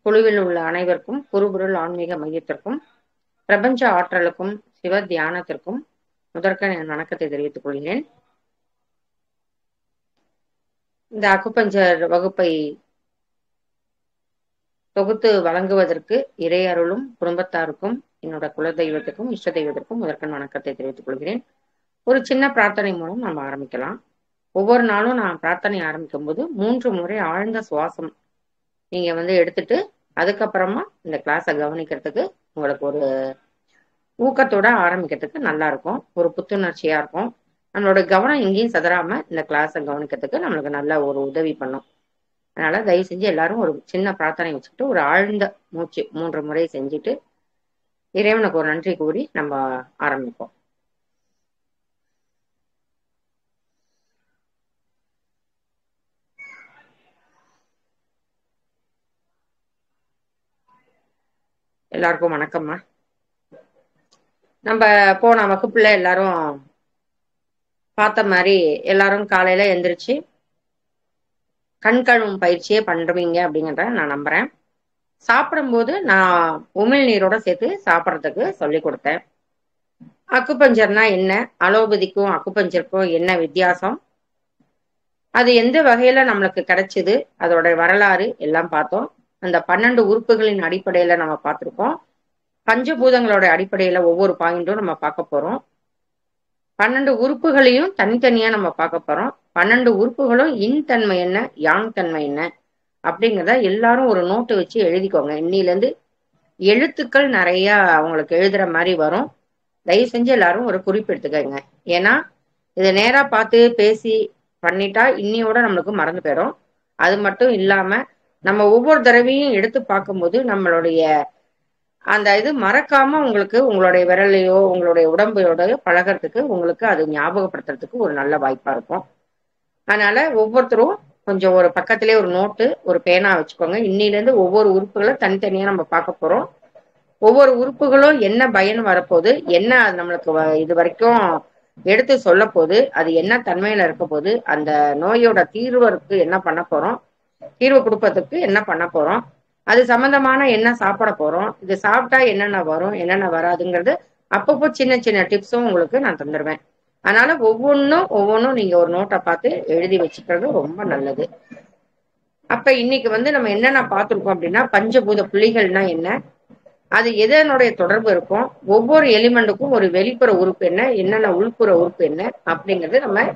குழுவில் உள்ள அனைவருக்கும் குருபொருள் ஆன்மீக மையத்திற்கும் பிரபஞ்ச ஆற்றலுக்கும் சிவ தியானத்திற்கும் முதற்க என் வணக்கத்தை தெரிவித்துக் கொள்கிறேன். இந்த அக்குபஞ்சர் வகுப்பை தொகுத்து வழங்குவதற்கு இறை அருளும் குடும்பத்தாருக்கும் என்னோட குலதெய்வத்துக்கும் இஷ்ட தெய்வத்திற்கும் முதற்கண் வணக்கத்தை தெரிவித்துக் கொள்கிறேன். ஒரு சின்ன பிரார்த்தனை மூலம் நம்ம ஆரம்பிக்கலாம். ஒவ்வொரு நாளும் நான் பிரார்த்தனை ஆரம்பிக்கும் போது 3 முறை ஆழ்ந்த சுவாசம் நீங்க எடுத்துட்டு அதுக்கப்புறமா இந்த கிளாஸை கவனிக்கிறதுக்கு உங்களுக்கு ஒரு ஊக்கத்தோட ஆரம்பிக்கிறதுக்கு நல்லா இருக்கும், ஒரு புத்துணர்ச்சியா இருக்கும். நம்மளோட கவனம் எங்கேயும் சதறாம இந்த கிளாஸை கவனிக்கிறதுக்கு நம்மளுக்கு நல்ல ஒரு உதவி பண்ணும். அதனால தயவு செஞ்சு எல்லாரும் ஒரு சின்ன பிரார்த்தனை வச்சுக்கிட்டு ஒரு ஆழ்ந்த மூச்சு 3 முறை செஞ்சுட்டு இறைவனுக்கு ஒரு நன்றி கூறி நம்ம ஆரம்பிப்போம். எல்லாருக்கும் வணக்கம்மா. நம்ம போன வகுப்புல எல்லாரும் பார்த்த மாதிரி எல்லாரும் காலையில எந்திரிச்சு கண்கழுவும் பயிற்சியே பண்றீங்க அப்படிங்கிறத நான் நம்புறேன். சாப்பிடும்போது நான் உமிழ் நீரோட சேர்த்து சாப்பிட்றதுக்கு சொல்லி கொடுத்தேன். அக்குபஞ்சர்னா என்ன, அலோபதிக்கும் அக்குபஞ்சருக்கும் என்ன வித்தியாசம், அது எந்த வகையில நம்மளுக்கு கிடைச்சது, அதோட வரலாறு எல்லாம் பார்த்தோம். அந்த 12 உறுப்புகளின் அடிப்படையில நம்ம பார்த்துருக்கோம். பஞ்சபூதங்களோட அடிப்படையில ஒவ்வொரு பாயிண்டும் நம்ம பார்க்க போறோம். 12 உறுப்புகளையும் தனித்தனியா நம்ம பார்க்க போறோம். 12 உறுப்புகளும் இன் தன்மை என்ன, யாங் தன்மை என்ன அப்படிங்கிறத எல்லாரும் ஒரு நோட்டு வச்சு எழுதிக்கோங்க. இன்னிலேருந்து எழுத்துக்கள் நிறைய அவங்களுக்கு எழுதுற மாதிரி வரும். தயவு செஞ்சு எல்லாரும் ஒரு குறிப்பு எடுத்துக்கோங்க. ஏன்னா இதை நேரா பார்த்து பேசி பண்ணிட்டா இன்னியோட நம்மளுக்கு மறந்து போயிடும். அது மட்டும் இல்லாம நம்ம ஒவ்வொரு தடவையும் எடுத்து பார்க்கும்போது நம்மளுடைய அந்த இது மறக்காம உங்களுக்கு உங்களுடைய விரலையோ உங்களுடைய உடம்போட பழகிறதுக்கு உங்களுக்கு அது ஞாபகப்படுத்துறதுக்கு ஒரு நல்ல வாய்ப்பா இருக்கும். அதனால ஒவ்வொருத்தரும் கொஞ்சம் ஒரு பக்கத்திலே ஒரு நோட்டு ஒரு பேனா வச்சுக்கோங்க. இன்னிலேருந்து ஒவ்வொரு உறுப்புகளும் தனித்தனியா நம்ம பார்க்க போறோம். ஒவ்வொரு உறுப்புகளும் என்ன பயன் வரப்போகுது, என்ன அது நம்மளுக்கு இது வரைக்கும் எடுத்து சொல்ல போகுது, அது என்ன தன்மையில இருக்க போகுது, அந்த நோயோட தீர்வுக்கு என்ன பண்ண போறோம், தீர்வு கொடுப்பதற்கு என்ன பண்ண போறோம், அது சம்பந்தமான என்ன சாப்பிட போறோம், இது சாப்பிட்டா என்னென்ன வரும் என்னென்ன வராதுங்கிறது அப்பப்போ சின்ன சின்ன டிப்ஸும் உங்களுக்கு நான் தந்துடுவேன். அதனால ஒவ்வொன்றும் நீங்க ஒரு நோட்டை பார்த்து எழுதி வச்சுக்கிறது ரொம்ப நல்லது. அப்ப இன்னைக்கு நம்ம என்னென்ன பார்த்துருக்கோம் அப்படின்னா, பஞ்சபூத புள்ளிகள்னா என்ன, அது எதனுடைய தொடர்பு இருக்கும், ஒவ்வொரு எலிமெண்ட்டுக்கும் ஒரு வெளிப்புற உறுப்பு என்ன, என்னென்ன உள்புற உறுப்பு என்ன அப்படிங்கிறது நம்ம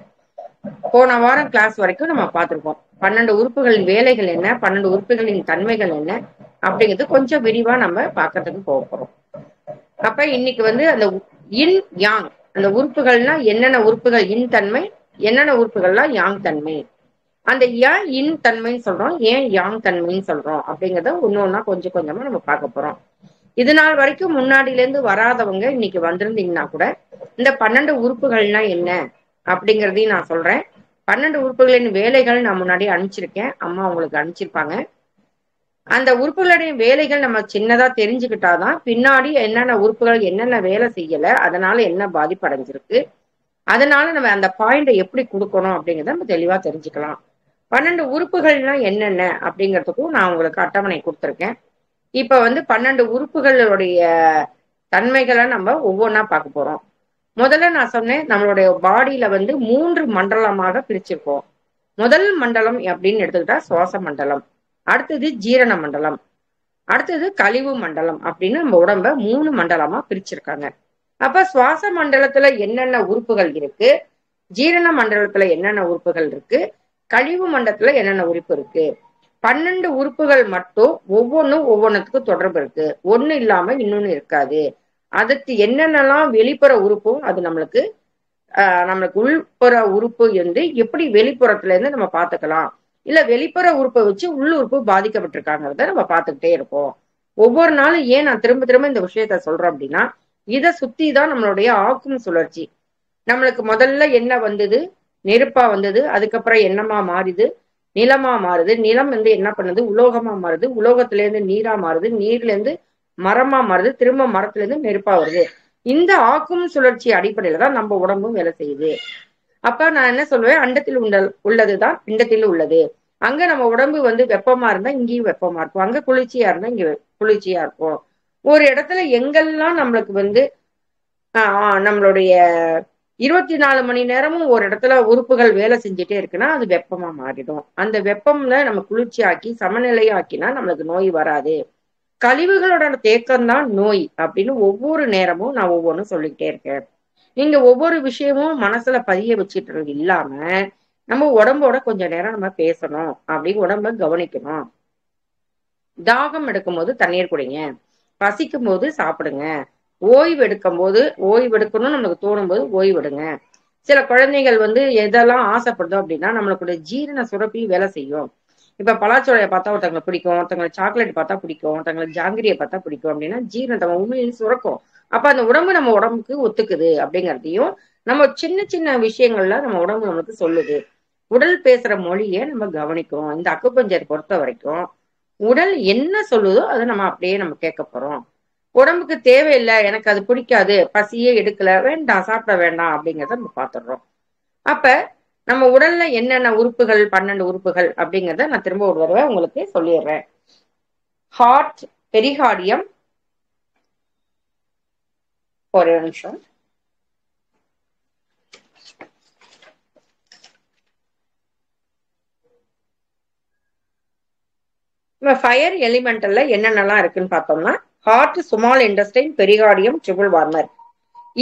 போன வாரம் கிளாஸ் வரைக்கும் நம்ம பார்த்துருக்கோம். 12 உறுப்புகளின் வேலைகள் என்ன, 12 உறுப்புகளின் தன்மைகள் என்ன அப்படிங்கிறது கொஞ்சம் விரிவா நம்ம பார்க்கறதுக்கு போக போறோம். அப்ப இன்னைக்கு அந்த இன் யாங், அந்த உறுப்புகள்னா என்னென்ன உறுப்புகள் இன் தன்மை, என்னென்ன உறுப்புகள்லாம் யாங் தன்மை, அந்த ஏன் இன் தன்மைன்னு சொல்றோம், ஏன் யாங் தன்மைன்னு சொல்றோம் அப்படிங்கிறத ஒன்னொன்னா கொஞ்சம் கொஞ்சமா நம்ம பார்க்க போறோம். இது நாள் வரைக்கும் முன்னாடில இருந்து வராதவங்க இன்னைக்கு வந்திருந்தீங்கன்னா கூட இந்த 12 உறுப்புகள்னா என்ன அப்படிங்கிறதையும் நான் சொல்றேன். 12 உறுப்புகளின் வேலைகள் நான் முன்னாடி அனுப்பிச்சிருக்கேன், அம்மா உங்களுக்கு அனுப்பிச்சிருப்பாங்க. அந்த உறுப்புகளுடைய வேலைகள் நம்ம சின்னதா தெரிஞ்சுக்கிட்டாதான் பின்னாடி என்னென்ன உறுப்புகள் என்னென்ன வேலை செய்யல, அதனால என்ன பாதிப்பு அடைஞ்சிருக்கு, அதனால நம்ம அந்த பாயிண்டை எப்படி கொடுக்கணும் அப்படிங்கிறத நம்ம தெளிவா தெரிஞ்சுக்கலாம். 12 உறுப்புகள்னா என்னென்ன அப்படிங்கிறதுக்கும் நான் உங்களுக்கு அட்டவணை கொடுத்துருக்கேன். இப்ப 12 உறுப்புகளுடைய தன்மைகளை நம்ம ஒவ்வொன்றா பார்க்க போறோம். முதல்ல நான் சொன்னேன், நம்மளுடைய பாடியில 3 மண்டலமாக பிரிச்சிருக்கோம். முதல் மண்டலம் அப்படின்னு எடுத்துக்கிட்டா சுவாச மண்டலம், அடுத்தது ஜீரண மண்டலம், அடுத்தது கழிவு மண்டலம் அப்படின்னு நம்ம உடம்ப 3 மண்டலமா பிரிச்சிருக்காங்க. அப்ப சுவாச மண்டலத்துல என்னென்ன உறுப்புகள் இருக்கு, ஜீரண மண்டலத்துல என்னென்ன உறுப்புகள் இருக்கு, கழிவு மண்டலத்துல என்னென்ன உறுப்பு இருக்கு, 12 உறுப்புகள் மட்டும் ஒவ்வொன்றுத்துக்கு தொடர்பு இருக்கு, ஒண்ணு இல்லாம இன்னொன்னு இருக்காது. அதுக்கு என்னென்னலாம் வெளிப்புற உறுப்போ அது நம்மளுக்கு உள்புற உறுப்பு எப்படி வெளிப்புறத்துல இருந்து நம்ம பார்த்துக்கலாம், இல்ல வெளிப்புற உறுப்பை வச்சு உள்ளுறுப்பு பாதிக்கப்பட்டிருக்காங்கிறத நம்ம பார்த்துக்கிட்டே இருப்போம். ஒவ்வொரு நாளும் ஏன் நான் திரும்ப திரும்ப இந்த விஷயத்த சொல்றேன் அப்படின்னா, இதை சுத்தி தான் நம்மளுடைய ஆக்கும் சுழற்சி. நம்மளுக்கு முதல்ல என்ன வந்தது, நெருப்பா வந்தது, அதுக்கப்புறம் என்னமா மாறுது, நிலமா மாறுது, நிலம் என்ன பண்ணுது, உலோகமா மாறுது, உலோகத்துல இருந்து நீரா மாறுது, நீர்ல இருந்து மரமா மாறுது, திரும்ப மரத்துல இருந்து நெருப்பா வருது. இந்த ஆக்கும் சுழற்சி அடிப்படையில தான் நம்ம உடம்பும் வேலை செய்யுது. அப்ப நான் என்ன சொல்லுவேன், அண்டத்தில் உள்ளதுதான் பிண்டத்தில் உள்ளது. அங்க நம்ம உடம்பு வந்து வெப்பமா இருந்தா இங்கேயும் வெப்பமா இருக்கும், அங்க குளிர்ச்சியா இருந்தா இங்க குளிர்ச்சியா இருக்கும். ஒரு இடத்துல எங்கெல்லாம் நம்மளுக்கு வந்து நம்மளுடைய 24 மணி நேரமும் ஒரு இடத்துல உறுப்புகள் வேலை செஞ்சுட்டே இருக்குன்னா அது வெப்பமா மாறிடும். அந்த வெப்பம்ல நம்ம குளிர்ச்சி ஆக்கி சமநிலையாக்கினா நம்மளுக்கு நோய் வராது. கழிவுகளோட தேக்கம் தான் நோய் அப்படின்னு ஒவ்வொரு நேரமும் நான் ஒவ்வொன்றும் சொல்லிக்கிட்டே இருக்கேன். நீங்க ஒவ்வொரு விஷயமும் மனசுல பதிய வச்சுட்டு இல்லாம நம்ம உடம்போட கொஞ்ச நேரம் நம்ம பேசணும், அப்படின்னு உடம்ப கவனிக்கணும். தாகம் எடுக்கும்போது தண்ணீர் குடிங்க, பசிக்கும் போது சாப்பிடுங்க, ஓய்வு எடுக்கும் போது ஓய்வு எடுக்கணும்னு நமக்கு தோணும் போது ஓய்வு எடுங்க. சில குழந்தைகள் வந்து எதெல்லாம் ஆசைப்படுதோ அப்படின்னா நம்மளுடைய ஜீரண சுரப்பி வேலை செய்யும். இப்ப பலாச்சோளையை பார்த்தா ஒருத்தவங்களுக்கு பிடிக்கும், ஒருத்தவங்களுக்கு சாக்லேட் பார்த்தா பிடிக்கும், ஒருத்தவங்களுக்கு ஜாங்கிரியை பார்த்தா பிடிக்கும் அப்படின்னா ஜீரணத்தை உண்மையிலேயே சுரக்கும். அப்ப அந்த உடம்பு நம்ம உடம்புக்கு ஒத்துக்குது அப்படிங்கிறதையும் நம்ம சின்ன சின்ன விஷயங்கள்ல நம்ம உடம்பு நமக்கு சொல்லுது. உடல் பேசுற மொழியை நம்ம கவனிக்கிறோம். இந்த அக்குபஞ்சர் பொறுத்த வரைக்கும் உடல் என்ன சொல்லுதோ அதை நம்ம அப்படியே நம்ம கேட்க போறோம். உடம்புக்கு தேவையில்லை, எனக்கு அது பிடிக்காது, பசியே எடுக்கல, வேண்டாம் சாப்பிட வேண்டாம் அப்படிங்கிறத நம்ம பார்த்துடுறோம். அப்ப நம்ம உடல்ல என்னென்ன உறுப்புகள், 12 உறுப்புகள் அப்படிங்கிறத நான் திரும்ப ஒரு தடவை உங்களுக்கு சொல்லிடுறேன். ஹார்ட், பெரிகார்டியம், ஒரே நிமிஷம். ஃபயர் எலிமெண்டல்ல என்னென்னலாம் இருக்குன்னு பார்த்தோம்னா heart, small intestine, pericardium, triple warmer.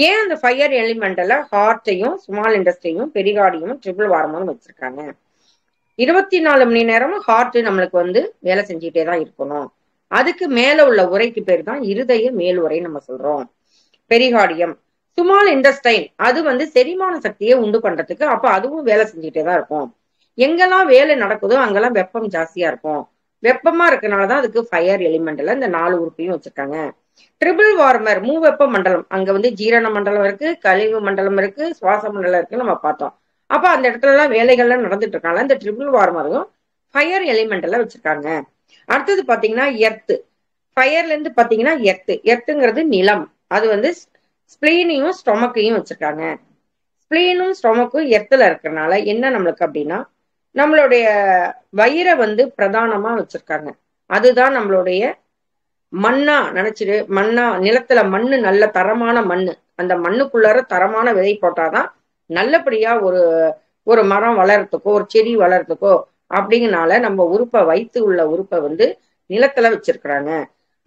ஏன் அந்த ஃபயர் எலிமெண்டல்ல ஹார்ட்டையும் ஸ்மால் இன்டெஸ்டைனும் பெரிகார்டியமும் ட்ரிபிள் வார்மரும் வச்சிருக்காங்க? 24 மணி நேரமும் ஹார்ட் நம்மளுக்கு வந்து வேலை செஞ்சுட்டே தான் இருக்கணும். அதுக்கு மேல உள்ள உரைக்கு பேர் தான் இருதய மேல் உரை நம்ம சொல்றோம். பெரிகார்டியம், ஸ்மால் இன்டெஸ்டைன், அது வந்து செரிமான சக்தியை உண்டு பண்றதுக்கு, அப்ப அதுவும் வேலை செஞ்சுட்டே தான் இருக்கும். எங்கெல்லாம் வேலை நடக்குதோ அங்கெல்லாம் வெப்பம் ஜாஸ்தியா இருக்கும். வெப்பமா இருக்கனாலதான் அதுக்கு ஃபயர் எலிமெண்ட்ல இந்த 4 உறுப்பையும் வச்சிருக்காங்க. ட்ரிபிள் வார்மர், மூவெப்ப மண்டலம், அங்க வந்து ஜீரண மண்டலம் இருக்கு, கழிவு மண்டலம் இருக்கு, சுவாச மண்டலம் இருக்குன்னு நம்ம பார்த்தோம். அப்ப அந்த இடத்துல எல்லாம் வேலைகள்லாம் நடந்துட்டு இருக்காங்க. இந்த ட்ரிபிள் வார்மரும் ஃபயர் எலிமெண்ட்ல வச்சிருக்காங்க. அடுத்தது பாத்தீங்கன்னா எர்த்து. ஃபயர்ல இருந்து பாத்தீங்கன்னா எர்த்துங்கிறது நிலம். அது வந்து ஸ்பிளீனையும் ஸ்டொமக்கையும் வச்சிருக்காங்க. ஸ்பிளீனும் ஸ்டொமக்கும் எர்த்துல இருக்கிறதுனால என்ன நம்மளுக்கு அப்படின்னா நம்மளுடைய வயிறை வந்து பிரதானமா வச்சிருக்காங்க. அதுதான் நம்மளுடைய மண்ணா நினைச்சிட்டு, மண்ணா நிலத்துல மண்ணு நல்ல தரமான மண்ணு, அந்த மண்ணுக்குள்ளார தரமான விதை போட்டாதான் நல்லபடியா ஒரு ஒரு மரம் வளர்றதுக்கோ ஒரு செடி வளர்றதுக்கோ அப்படிங்கனால நம்ம உறுப்பை வைத்து உள்ள உறுப்பை வந்து நிலத்துல வச்சிருக்கிறாங்க.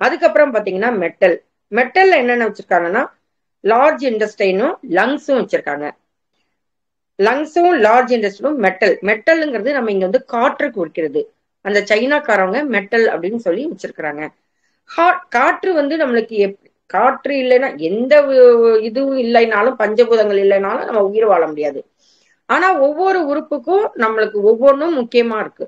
அதுக்கப்புறம் பாத்தீங்கன்னா மெட்டல். மெட்டல்ல என்னென்ன வச்சிருக்காங்கன்னா லார்ஜ் இன்டெஸ்டைனும் லங்ஸும் வச்சிருக்காங்க. லங்ஸும் லார்ஜ் இன்டெஸ்டைனும் மெட்டல். மெட்டல்ங்கிறது நம்ம இங்க வந்து காற்று குறிக்கிறது. அந்த சைனாக்காரவங்க மெட்டல் அப்படின்னு சொல்லி வச்சிருக்கிறாங்க. காற்று வந்து நம்மளுக்கு காற்று இல்லைன்னா எந்த இதுவும் இல்லைனாலும், பஞ்சபூதங்கள் இல்லைனாலும் நம்ம உயிர் வாழ முடியாது. ஆனா ஒவ்வொரு உறுப்புக்கும் நம்மளுக்கு ஒவ்வொன்றும் முக்கியமா இருக்கு.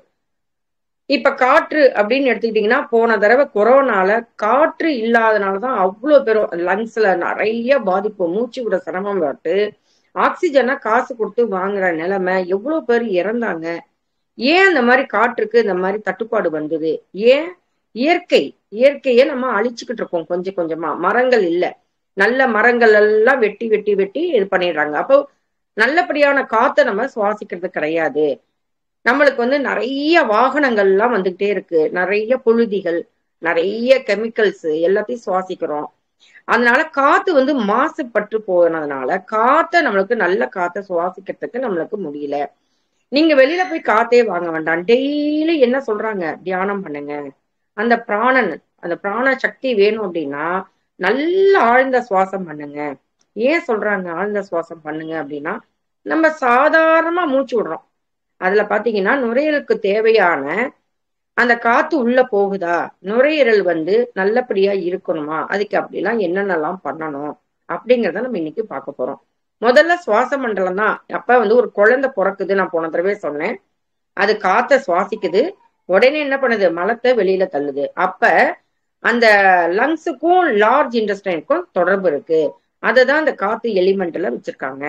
இப்ப காற்று அப்படின்னு எடுத்துக்கிட்டீங்கன்னா போன தடவை கொரோனால காற்று இல்லாதனாலதான் அவ்வளவு பேரும் லங்ஸ்ல நிறைய பாதிப்பு, மூச்சு விட சிரமம் பட்டு ஆக்சிஜனை காசு கொடுத்து வாங்குற நிலைமை, எவ்வளவு பேர் இறந்தாங்க. ஏன் அந்த மாதிரி காற்றுக்கு இந்த மாதிரி தட்டுப்பாடு வந்தது? ஏன்? இயற்கையை நம்ம அழிச்சுக்கிட்டு இருக்கோம் கொஞ்சம் கொஞ்சமா. மரங்கள் இல்ல, நல்ல மரங்கள் எல்லாம் வெட்டி வெட்டி வெட்டி இது பண்ணிடுறாங்க. அப்போ நல்லபடியான காத்தை நம்ம சுவாசிக்கிறது கிடையாது. நம்மளுக்கு வந்து நிறைய வாகனங்கள் எல்லாம் வந்துகிட்டே இருக்கு, நிறைய புழுதிகள், நிறைய கெமிக்கல்ஸ் எல்லாத்தையும் சுவாசிக்கிறோம். அதனால காத்து வந்து மாசுபட்டு போனதுனால காத்தை நம்மளுக்கு நல்ல காத்தை சுவாசிக்கிறதுக்கு நம்மளுக்கு முடியல. நீங்க வெளியில போய் காத்தே வாங்க வேண்டாம். டெய்லி என்ன சொல்றாங்க? தியானம் பண்ணுங்க. அந்த பிராண சக்தி வேணும் அப்படின்னா நல்ல ஆழ்ந்த சுவாசம் பண்ணுங்க. ஏன் சொல்றாங்க ஆழ்ந்த சுவாசம் பண்ணுங்க அப்படின்னா நம்ம சாதாரணமா மூச்சு விடுறோம். அதுல பாத்தீங்கன்னா நுரையீரலுக்கு தேவையான அந்த காத்து உள்ள போகுதா, நுரையீரல் வந்து நல்லபடியா இருக்கணுமா, அதுக்கு அப்படிலாம் என்னென்னலாம் பண்ணணும் அப்படிங்கிறத நம்ம இன்னைக்கு பார்க்க போறோம். முதல்ல சுவாச மண்டலம் தான். அப்ப வந்து ஒரு குழந்தை பிறக்குது, நான் போன தடவை சொன்னேன். அது காத்த சுவாசிக்குது, உடனே என்ன பண்ணுது? மலத்தை வெளியில தள்ளுது. அப்ப அந்த லங்ஸுக்கும் லார்ஜ் இன்டெஸ்டைனுக்கும் தொடர்பு இருக்கு. அததான் அந்த காத்து எலிமெண்ட்ல வச்சிருக்காங்க.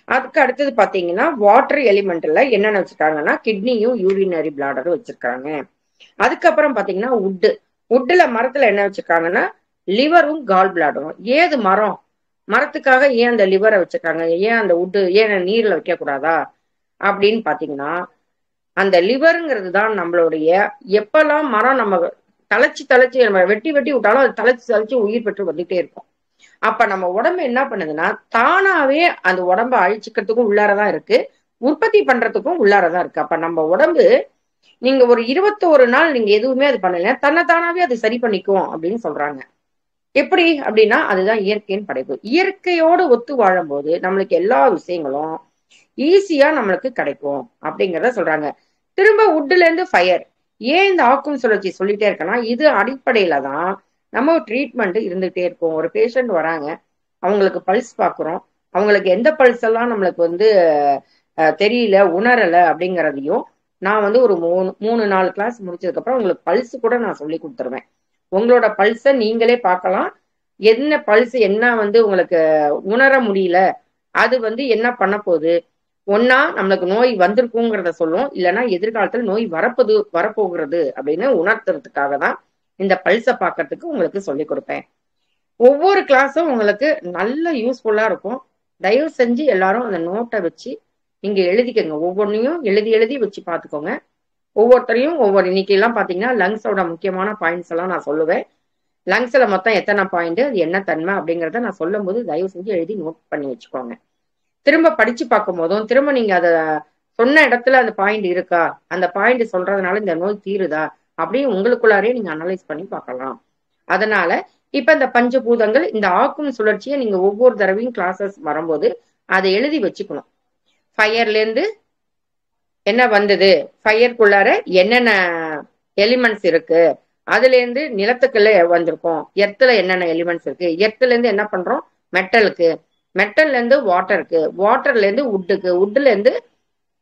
அதுக்கு அடுத்தது பாத்தீங்கன்னா வாட்டர் எலிமெண்ட்ல என்னென்ன வச்சிருக்காங்கன்னா கிட்னியும் யூரினரி பிளாடரும் வச்சிருக்காங்க. அதுக்கப்புறம் பாத்தீங்கன்னா உட்டுல மரத்துல என்ன வச்சிருக்காங்கன்னா லிவரும் கால் பிளாடரும். ஏது மரம்? மரத்துக்காக ஏன் அந்த லிவரை வச்சிருக்காங்க? ஏன் அந்த உட்டு ஏன் நீர்ல வைக்க கூடாதா அப்படின்னு பாத்தீங்கன்னா அந்த லிவருங்கிறது தான் நம்மளுடைய எப்பெல்லாம் மரம் நம்ம தழைச்சு நம்ம வெட்டி விட்டாலும் அது தழைச்சு உயிர் பெற்று வந்துட்டே இருக்கும். அப்ப நம்ம உடம்பு என்ன பண்ணுதுன்னா தானாவே அந்த உடம்ப அழிச்சுக்கிறதுக்கும் உள்ளாரதான் இருக்கு, உற்பத்தி பண்றதுக்கும் உள்ளாரதான் இருக்கு. அப்ப நம்ம உடம்பு நீங்க ஒரு 21 நாள் நீங்க எதுவுமே அது பண்ணல, தன்னைத்தானாவே அது சரி பண்ணிக்கும் அப்படின்னு சொல்றாங்க. எப்படி அப்படின்னா அதுதான் இயற்கையின் படைப்பு. இயற்கையோடு ஒத்து வாழும் போது நம்மளுக்கு எல்லா விஷயங்களும் ஈஸியா நம்மளுக்கு கிடைக்கும் அப்படிங்கிறத சொல்றாங்க. திரும்ப வுட்ல இருந்து ஃபயர். ஏன் இந்த ஆக்கும் சுழற்சி சொல்லிட்டே இருக்கேன்னா இது அடிப்படையில தான் நம்ம ட்ரீட்மெண்ட் இருந்துகிட்டே இருக்கும். ஒரு பேஷண்ட் வராங்க, அவங்களுக்கு பல்ஸ் பார்க்குறோம், அவங்களுக்கு எந்த பல்ஸ் எல்லாம் நம்மளுக்கு வந்து தெரியல உணரலை அப்படிங்கிறதையும் நான் வந்து ஒரு 3-4 கிளாஸ் முடிச்சதுக்கு அப்புறம் உங்களுக்கு பல்ஸ் கூட நான் சொல்லி கொடுத்துருவேன். உங்களோட பல்ஸை நீங்களே பார்க்கலாம். என்ன பல்ஸ் என்ன வந்து உங்களுக்கு உணர முடியல, அது வந்து என்ன பண்ண போகுது, ஒன்னா நம்மளுக்கு நோய் வந்திருக்குங்கிறத சொல்லும், இல்லைன்னா எதிர்காலத்தில் நோய் வரப்போகிறது அப்படின்னு உணர்த்துறதுக்காக தான் இந்த பல்ஸை பார்க்கறதுக்கு உங்களுக்கு சொல்லி கொடுப்பேன். ஒவ்வொரு கிளாஸும் உங்களுக்கு நல்ல யூஸ்ஃபுல்லா இருக்கும். தயவு செஞ்சு எல்லாரும் அந்த நோட்டை வச்சு நீங்க எழுதிக்கங்க. ஒவ்வொன்றையும் எழுதி வச்சு பார்த்துக்கோங்க. ஒவ்வொருத்தரையும் ஒவ்வொரு இன்னைக்கெல்லாம் பார்த்தீங்கன்னா லங்ஸோட முக்கியமான பாயிண்ட்ஸ் எல்லாம் நான் சொல்லுவேன். லங்ஸ்ல மொத்தம் எத்தனை பாயிண்ட், அது என்ன தன்மை அப்படிங்கிறத நான் சொல்லும் போது தயவு செஞ்சு எழுதி நோட் பண்ணி வச்சுக்கோங்க. திரும்ப படிச்சு பார்க்கும் போதும் திரும்ப நீங்க அதை சொன்ன இடத்துல அந்த பாயிண்ட் இருக்கா, அந்த பாயிண்ட் சொல்றதுனால இந்த நோய் தீருதா அப்படின்னு உங்களுக்குள்ளாரே நீங்க அனலைஸ் பண்ணி பார்க்கலாம். அதனால இப்ப இந்த பஞ்சபூதங்கள் இந்த ஆக்கும் சுழற்சியை நீங்க ஒவ்வொரு தடவையும் கிளாஸஸ் வரும்போது அதை எழுதி வச்சுக்கணும். ஃபயர்ல இருந்து என்ன வந்தது, ஃபயருக்குள்ளார என்னென்ன எலிமெண்ட்ஸ் இருக்கு, அதுல இருந்து நிலத்துக்குள்ள வந்திருக்கோம், எர்த்துல என்னென்ன எலிமெண்ட்ஸ் இருக்கு, எர்த்துல இருந்து என்ன பண்றோம் மெட்டலுக்கு, மெட்டல்ல இருந்து வாட்டருக்கு, வாட்டர்ல இருந்து வுட்டுக்கு, வுட்ல இருந்து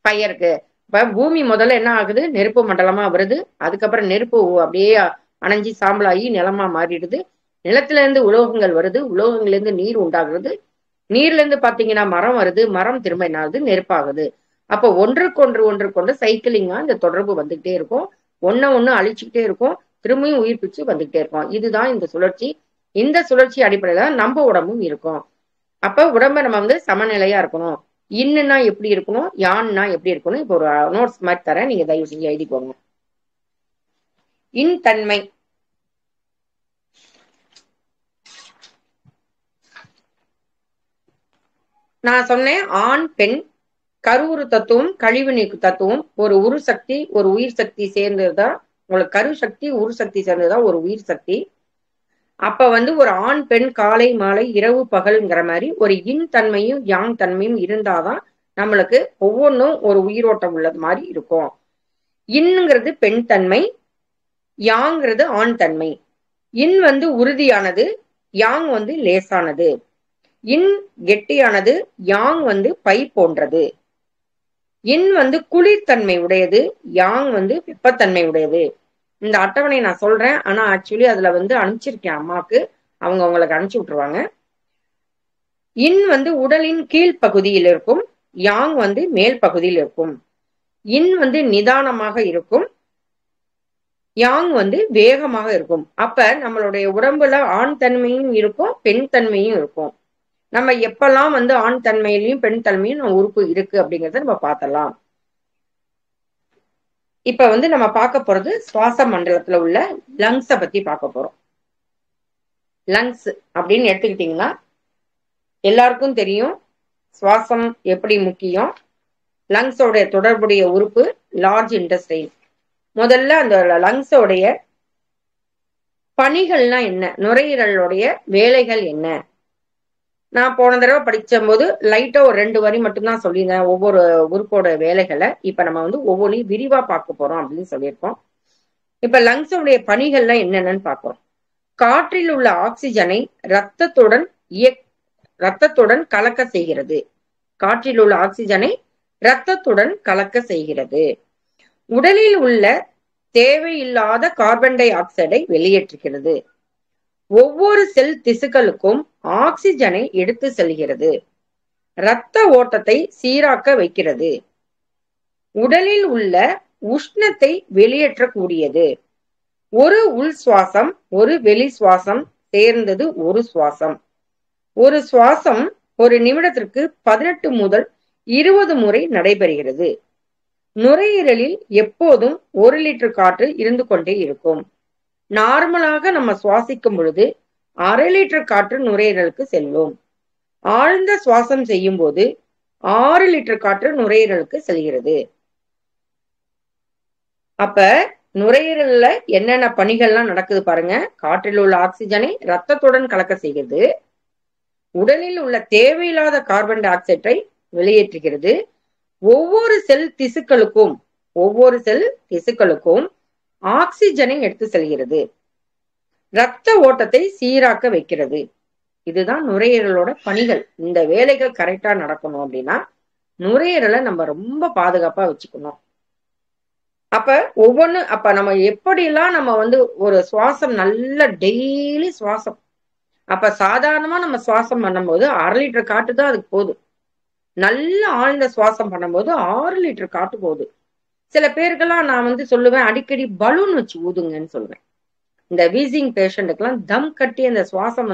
ஃபயருக்கு. இப்ப பூமி முதல்ல என்ன ஆகுது, நெருப்பு மண்டலமா வருது, அதுக்கப்புறம் நெருப்பு அப்படியே அணைஞ்சி சாம்பலாகி நிலமா மாறிடுது, நிலத்துல இருந்து உலோகங்கள் வருது, உலோகங்கள்ல இருந்து நீர் உண்டாகுறது, நீர்ல இருந்து பாத்தீங்கன்னா மரம் வருது, மரம் திரும்ப என்ன ஆகுது நெருப்பாகுது. அப்போ ஒன்றுக்கொன்று சைக்கிளிங்கா இந்த தொடர்பு வந்துகிட்டே இருக்கும், ஒண்ணு அழிச்சுக்கிட்டே இருக்கும், திரும்பியும் உயிர் பிச்சு வந்துகிட்டே இருக்கும். இதுதான் இந்த சுழற்சி. இந்த சுழற்சி அடிப்படையில நம்ம உடம்பும் இருக்கும். அப்ப உடம்ப நம்ம வந்து சமநிலையா இருக்கணும். இன்னுன்னா எப்படி இருக்கணும், யான்னா எப்படி இருக்கணும், இப்போ ஒரு நோட்ஸ் மாதிரி தரேன், நீங்க தயவு செஞ்சு எழுதிக்கோங்க. இன் தன்மை. நான் சொன்னேன் ஆண் பெண் கருவுறு தத்துவம் கழிவு நீக்கு தத்துவம். ஒரு உரு சக்தி ஒரு உயிர் சக்தி சேர்ந்ததுதான் உங்களுக்கு கரு சக்தி, உரு சக்தி சேர்ந்ததுதான் ஒரு உயிர் சக்தி. அப்ப வந்து ஒரு ஆண் பெண் காலை மாலை இரவு பகல்ங்கிற மாதிரி ஒரு இன் தன்மையும் யாங் தன்மையும் இருந்தாதான் நம்மளுக்கு ஒவ்வொன்றும் ஒரு உயிரோட்டம் உள்ளது மாதிரி இருக்கும். இன்னுங்கிறது பெண் தன்மை, யாங்கிறது ஆண் தன்மை. இன் வந்து உறுதியானது, யாங் வந்து லேசானது. இன் கெட்டியானது, யாங் வந்து பை போன்றது. இன் வந்து குளிர்தன்மை உடையது, யாங் வந்து வெப்பத்தன்மை உடையது. இந்த அட்டவணை நான் சொல்றேன், ஆனா ஆக்சுவலி அதுல வந்து அனுப்பிச்சிருக்கேன் அம்மாவுக்கு, அவங்க உங்களுக்கு அனுப்பிச்சு விட்டுருவாங்க. இன் வந்து உடலின் கீழ் பகுதியில் இருக்கும், யாங் வந்து மேல் பகுதியில் இருக்கும். இன் வந்து நிதானமாக இருக்கும், யாங் வந்து வேகமாக இருக்கும். அப்ப நம்மளுடைய உடம்புல ஆண் தன்மையும் இருக்கும் பெண் தன்மையும் இருக்கும். நம்ம எப்பெல்லாம் வந்து ஆண் தன்மையிலையும் பெண் தன்மையும் நம்ம உறுப்பு இருக்கு அப்படிங்கிறத நம்ம பார்த்தலாம். இப்ப வந்து நம்ம பார்க்க போறது சுவாச மண்டலத்துல உள்ள லங்ஸை பத்தி பார்க்க போறோம். லங்ஸ் அப்படின்னு எடுத்துக்கிட்டீங்கன்னா எல்லாருக்கும் தெரியும் சுவாசம் எப்படி முக்கியம். லங்ஸோட தொடர்புடைய உறுப்பு லார்ஜ் இன்டெஸ்டைன். முதல்ல அந்த லங்ஸோடைய பணிகள்லாம் என்ன, நுரையீரலுடைய வேலைகள் என்ன, நான் போன தடவை படிச்ச போது லைட்டா ஒரு 2 வரி மட்டும்தான் சொல்லியிருந்தேன் ஒவ்வொரு உறுப்போட வேலைகளை. இப்ப நம்ம வந்து ஒவ்வொன்றையும் விரிவா பார்க்க போறோம் அப்படின்னு சொல்லியிருக்கோம். இப்ப லங்ஸோடைய பணிகள்லாம் என்னென்னு பார்ப்போம். காற்றில் உள்ள ஆக்சிஜனை ரத்தத்துடன் கலக்க செய்கிறது. காற்றில் உள்ள ஆக்சிஜனை ரத்தத்துடன் கலக்க செய்கிறது. உடலில் உள்ள தேவையில்லாத கார்பன் டை ஆக்சைடை வெளியேற்றுகிறது. ஒவ்வொரு செல் திசுக்களுக்கும் ஆக்சிஜனை எடுத்து செல்கிறது. இரத்த ஓட்டத்தை சீராக்க வைக்கிறது. உடலில் உள்ள உஷ்ணத்தை வெளியேற்றக்கூடியது. ஒரு உள் சுவாசம் ஒரு வெளி சுவாசம் சேர்ந்தது ஒரு சுவாசம். ஒரு சுவாசம் ஒரு நிமிடத்திற்கு 18 முதல் 20 முறை நடைபெறுகிறது. நுரையீரலில் எப்போதும் 1 லிட்டர் காற்று இருந்து கொண்டே இருக்கும். நார்மலாக நம்ம சுவாசிக்கும் பொழுது 1/2 லிட்டர் காற்று நுரையீரலுக்கு செல்லும். ஆழ்ந்த சுவாசம் செய்யும் போது 6 லிட்டர் காற்று நுரையீரலுக்கு செல்கிறது. அப்ப நுரையீரல்ல என்னென்ன பணிகள்லாம் நடக்குது பாருங்க. காற்றில் உள்ள ஆக்சிஜனை ரத்தத்துடன் கலக்க செய்கிறது. உடலில் உள்ள தேவையில்லாத கார்பன் டை ஆக்சைடை வெளியேற்றுகிறது. ஒவ்வொரு செல் திசுக்களுக்கும் ஆக்சிஜனை எடுத்து செல்கிறது. இரத்த ஓட்டத்தை சீராக்க வைக்கிறது. இதுதான் நுரையீரலோட பணிகள். இந்த வேலைகள் கரெக்டா நடக்கணும் அப்படின்னா நுரையீரலை நம்ம ரொம்ப பாதுகாப்பா வச்சுக்கணும். அப்ப நம்ம எப்படிலாம் நம்ம ஒரு சுவாசம் நல்ல டெய்லி சுவாசம். அப்ப சாதாரணமா நம்ம சுவாசம் பண்ணும்போது 1/2 லிட்டர் காற்று தான் அதுக்கு போகுது. நல்ல ஆழ்ந்த சுவாசம் பண்ணும்போது 6 லிட்டர் காற்று போகுது. சில பேருக்கெல்லாம் நான் சொல்லுவேன், அடிக்கடி பலூன் வச்சு ஊதுங்கன்னு சொல்லுவேன். இந்த வீசிங் பேஷண்ட்டுக்கெல்லாம் தம் கட்டி அந்த சுவாசம்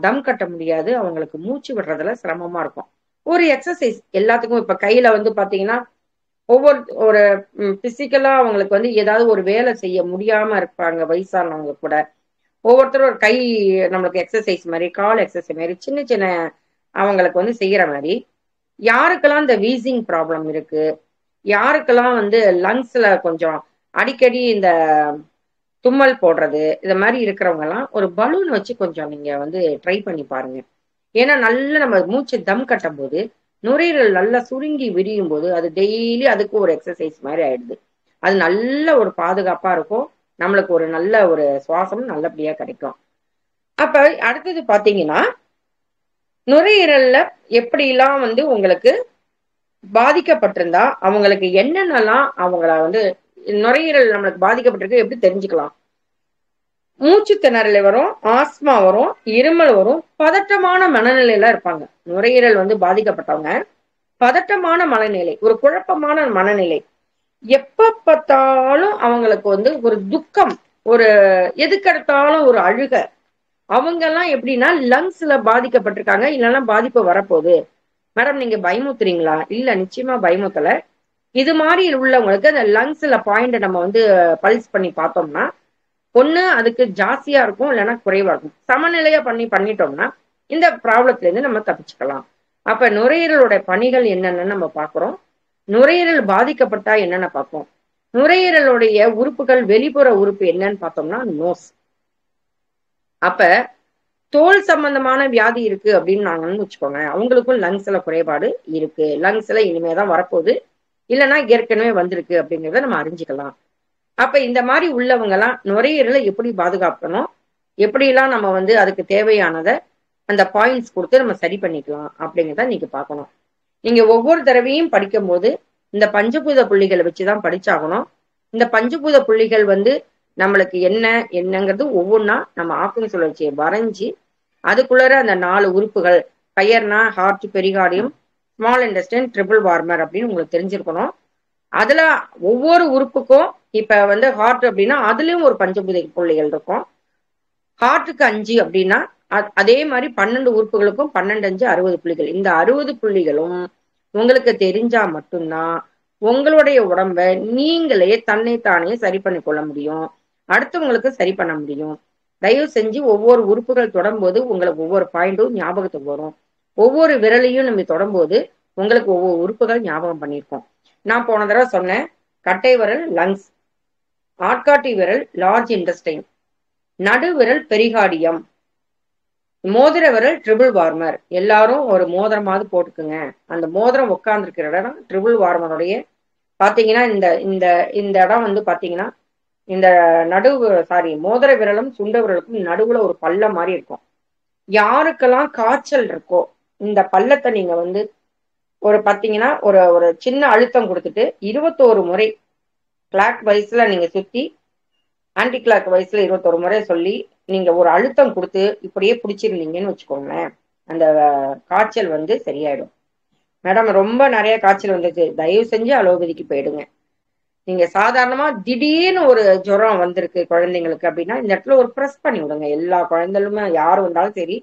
தம் கட்ட முடியாது. அவங்களுக்கு மூச்சு விடுறதுல சிரமமா இருக்கும். ஒரு எக்ஸசைஸ் எல்லாத்துக்கும். இப்ப கையில பாத்தீங்கன்னா ஒரு பிசிக்கலா அவங்களுக்கு ஏதாவது ஒரு வேலை செய்ய முடியாம இருப்பாங்க. வயசானவங்க கூட ஒவ்வொருத்தரும் ஒரு கை நம்மளுக்கு எக்ஸசைஸ் மாதிரி, கால் எக்ஸசைஸ் மாதிரி சின்ன சின்ன அவங்களுக்கு செய்யற மாதிரி. யாருக்கெல்லாம் இந்த வீசிங் ப்ராப்ளம் இருக்கு, யாருக்கெல்லாம் லங்ஸ்ல கொஞ்சம் அடிக்கடி இந்த தும்மல் போடுறது, இது மாதிரி இருக்கிறவங்க எல்லாம் ஒரு பலூன் வச்சு கொஞ்சம் நீங்க ட்ரை பண்ணி பாருங்க. ஏன்னா நல்ல நம்ம மூச்சு தம் கட்டும் போது நுரையீரல் நல்லா சுருங்கி விரியும் போது அது டெய்லி அதுக்கு ஒரு எக்ஸசைஸ் மாதிரி ஆயிடுது. அது நல்ல ஒரு பாதுகாப்பா இருக்கும். நம்மளுக்கு ஒரு நல்ல ஒரு சுவாசம் நல்லபடியா கிடைக்கும். அப்ப அடுத்தது பாத்தீங்கன்னா, நுரையீரல்ல எப்படிலாம் உங்களுக்கு பாதிக்கப்பட்டிருந்தா அவங்களுக்கு என்னென்னலாம் அவங்கள நுரையீரல் நம்மளுக்கு பாதிக்கப்பட்டிருக்கு எப்படி தெரிஞ்சுக்கலாம்? மூச்சு திணறல் வரும், ஆஸ்மா வரும், இருமல் வரும், பதட்டமான மனநிலையில இருப்பாங்க. நுரையீரல் பாதிக்கப்பட்டவங்க பதட்டமான மனநிலை, ஒரு குழப்பமான மனநிலை, எப்ப பார்த்தாலும் அவங்களுக்கு ஒரு துக்கம், ஒரு எதுக்கெடுத்தாலும் ஒரு அழுக. அவங்க எல்லாம் எப்படின்னா லங்ஸ்ல பாதிக்கப்பட்டிருக்காங்க, இல்லைன்னா பாதிப்பு வரப்போகுது. மேடம் நீங்க பயமுத்துறீங்களா? இல்ல, நிச்சயமா பயமுத்தல. இது மாதிரி உள்ளவங்களுக்கு அந்த லங்ஸ்ல பாயிண்ட் நம்ம பல்ஸ் பண்ணி பார்த்தோம்னா ஒண்ணு அதுக்கு ஜாஸ்தியா இருக்கும், இல்லைன்னா குறைவா இருக்கும். சமநிலையா பண்ணிட்டோம்னா இந்த ப்ராப்ளத்துல இருந்து நம்ம தப்பிச்சுக்கலாம். அப்ப நுரையீரலோட பணிகள் என்னென்னு நம்ம பார்க்கிறோம். நுரையீரல் பாதிக்கப்பட்டா என்னென்ன பார்ப்போம். நுரையீரலுடைய உறுப்புகள், வெளிப்புற உறுப்பு என்னன்னு பார்த்தோம்னா நோஸ். அப்ப தோல் சம்பந்தமான வியாதி இருக்கு அப்படின்னு நாங்கன்னு வச்சுக்கோங்க, அவங்களுக்கும் லங்ஸ்ல குறைபாடு இருக்கு, லங்ஸ்ல இனிமேதான் வரப்போகுது, இல்லைன்னா ஏற்கனவே வந்திருக்கு அப்படிங்கிறத நம்ம அறிஞ்சுக்கலாம். அப்ப இந்த மாதிரி உள்ளவங்க எல்லாம் நுரையீரலை எப்படி பாதுகாக்கணும், எப்படிலாம் நம்ம அதுக்கு தேவையானதை அந்த பாயிண்ட்ஸ் கொடுத்து நம்ம சரி பண்ணிக்கலாம் அப்படிங்கிறத நீங்க பார்க்கணும். நீங்க ஒவ்வொரு தடவையும் படிக்கும் போது இந்த பஞ்சபூத புள்ளிகளை வச்சுதான் படிச்சாகணும். இந்த பஞ்சபூத புள்ளிகள் நம்மளுக்கு என்னங்கிறது ஒவ்வொன்றா நம்ம ஆக்கும் சுழற்சியை வரைஞ்சி அதுக்குள்ளர அந்த 4 உறுப்புகள், பயர்னா heart, pericardium, small intestine, triple warmer அப்படின்னு உங்களுக்கு தெரிஞ்சிருக்கணும். அதுல ஒவ்வொரு உறுப்புக்கும் இப்ப ஹார்ட் அப்படின்னா அதுலயும் ஒரு பஞ்சபூத புள்ளிகள் இருக்கும். ஹார்ட்டுக்கு 5 அப்படின்னா அதே மாதிரி 12 உறுப்புகளுக்கும் 12, 5, 60 புள்ளிகள். இந்த 60 புள்ளிகளும் உங்களுக்கு தெரிஞ்சா மட்டும்தான் உங்களுடைய உடம்ப நீங்களே தன்னைத்தானே சரி பண்ணி கொள்ள முடியும், அடுத்தவங்களுக்கு சரி பண்ண முடியும். தயவு செஞ்சு ஒவ்வொரு உறுப்புகள் தொடும்போது உங்களுக்கு ஒவ்வொரு பாயிண்டும் ஞாபகத்துக்கு வரும். ஒவ்வொரு விரலையும் நம்ம தொடும்போது உங்களுக்கு ஒவ்வொரு உறுப்புகள் ஞாபகம் பண்ணியிருக்கோம். நான் போன தடவை சொன்னேன், கட்டை விரல் லங்ஸ், ஆட்காட்டி விரல் லார்ஜ் இன்டெஸ்டைன், நடுவிரல் பெரிகார்டியம், மோதிர விரல் ட்ரிபிள் வார்மர். எல்லாரும் ஒரு மோதிரமாவது போட்டுக்குங்க. அந்த மோதிரம் உட்கார்ந்து இருக்கிற இடம் ட்ரிபிள் வார்மருடைய பாத்தீங்கன்னா இந்த இடம் பாத்தீங்கன்னா இந்த மோதிர விரலும் சுண்ட விரலுக்கும் நடுவுல ஒரு பள்ளம் மாதிரி இருக்கும். யாருக்கெல்லாம் காய்ச்சல் இருக்கோ இந்த பள்ளத்தை நீங்க ஒரு பாத்தீங்கன்னா ஒரு சின்ன அழுத்தம் கொடுத்துட்டு 21 முறை கிளாக் வைஸ்ல நீங்க சுத்தி, ஆன்டி கிளாக் வைஸ்ல 21 முறை சொல்லி நீங்க ஒரு அழுத்தம் கொடுத்து இப்படியே பிடிச்சிருந்தீங்கன்னு வச்சுக்கோங்களேன், அந்த காய்ச்சல் சரியாயிடும். மேடம் ரொம்ப நிறைய காய்ச்சல் வந்துச்சு, தயவு செஞ்சு அலோபதிக்கு போயிடுங்க. நீங்க சாதாரணமா திடீர்னு ஒரு ஜுரம் வந்திருக்கு குழந்தைங்களுக்கு அப்படின்னா இந்த இடத்துல ஒரு ப்ரெஸ் பண்ணி விடுங்க. எல்லா குழந்தைகளுமே யாரு வந்தாலும் சரி,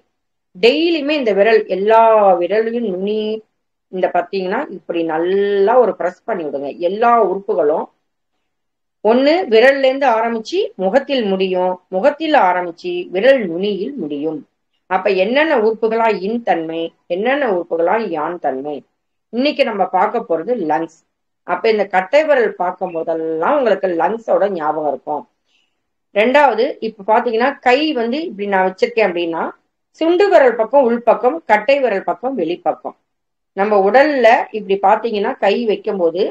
டெய்லியுமே இந்த விரல், எல்லா விரலையும் நுனி இந்த பாத்தீங்கன்னா இப்படி நல்லா ஒரு பிரஸ் பண்ணி விடுங்க. எல்லா உறுப்புகளும் ஒண்ணு விரல்ல இருந்து ஆரம்பிச்சு முகத்தில் முடியும், முகத்தில் ஆரம்பிச்சு விரல் நுனியில் முடியும். அப்ப என்னென்ன உறுப்புகளா இன் தன்மை, என்னென்ன உறுப்புகளா யான் தன்மை. இன்னைக்கு நம்ம பார்க்க போறது லங்ஸ். அப்ப இந்த கட்டை விரல் பார்க்கும் போதெல்லாம் உங்களுக்கு லங்ஸோட ஞாபகம் இருக்கும். ரெண்டாவது இப்ப பாத்தீங்கன்னா கை வந்து இப்படி நான் வச்சிருக்கேன் அப்படின்னா சுண்டு விரல் பக்கம் உள்பக்கம், கட்டை விரல் பக்கம் வெளிப்பக்கம். நம்ம உடல்ல இப்படி பாத்தீங்கன்னா கை வைக்கும் போது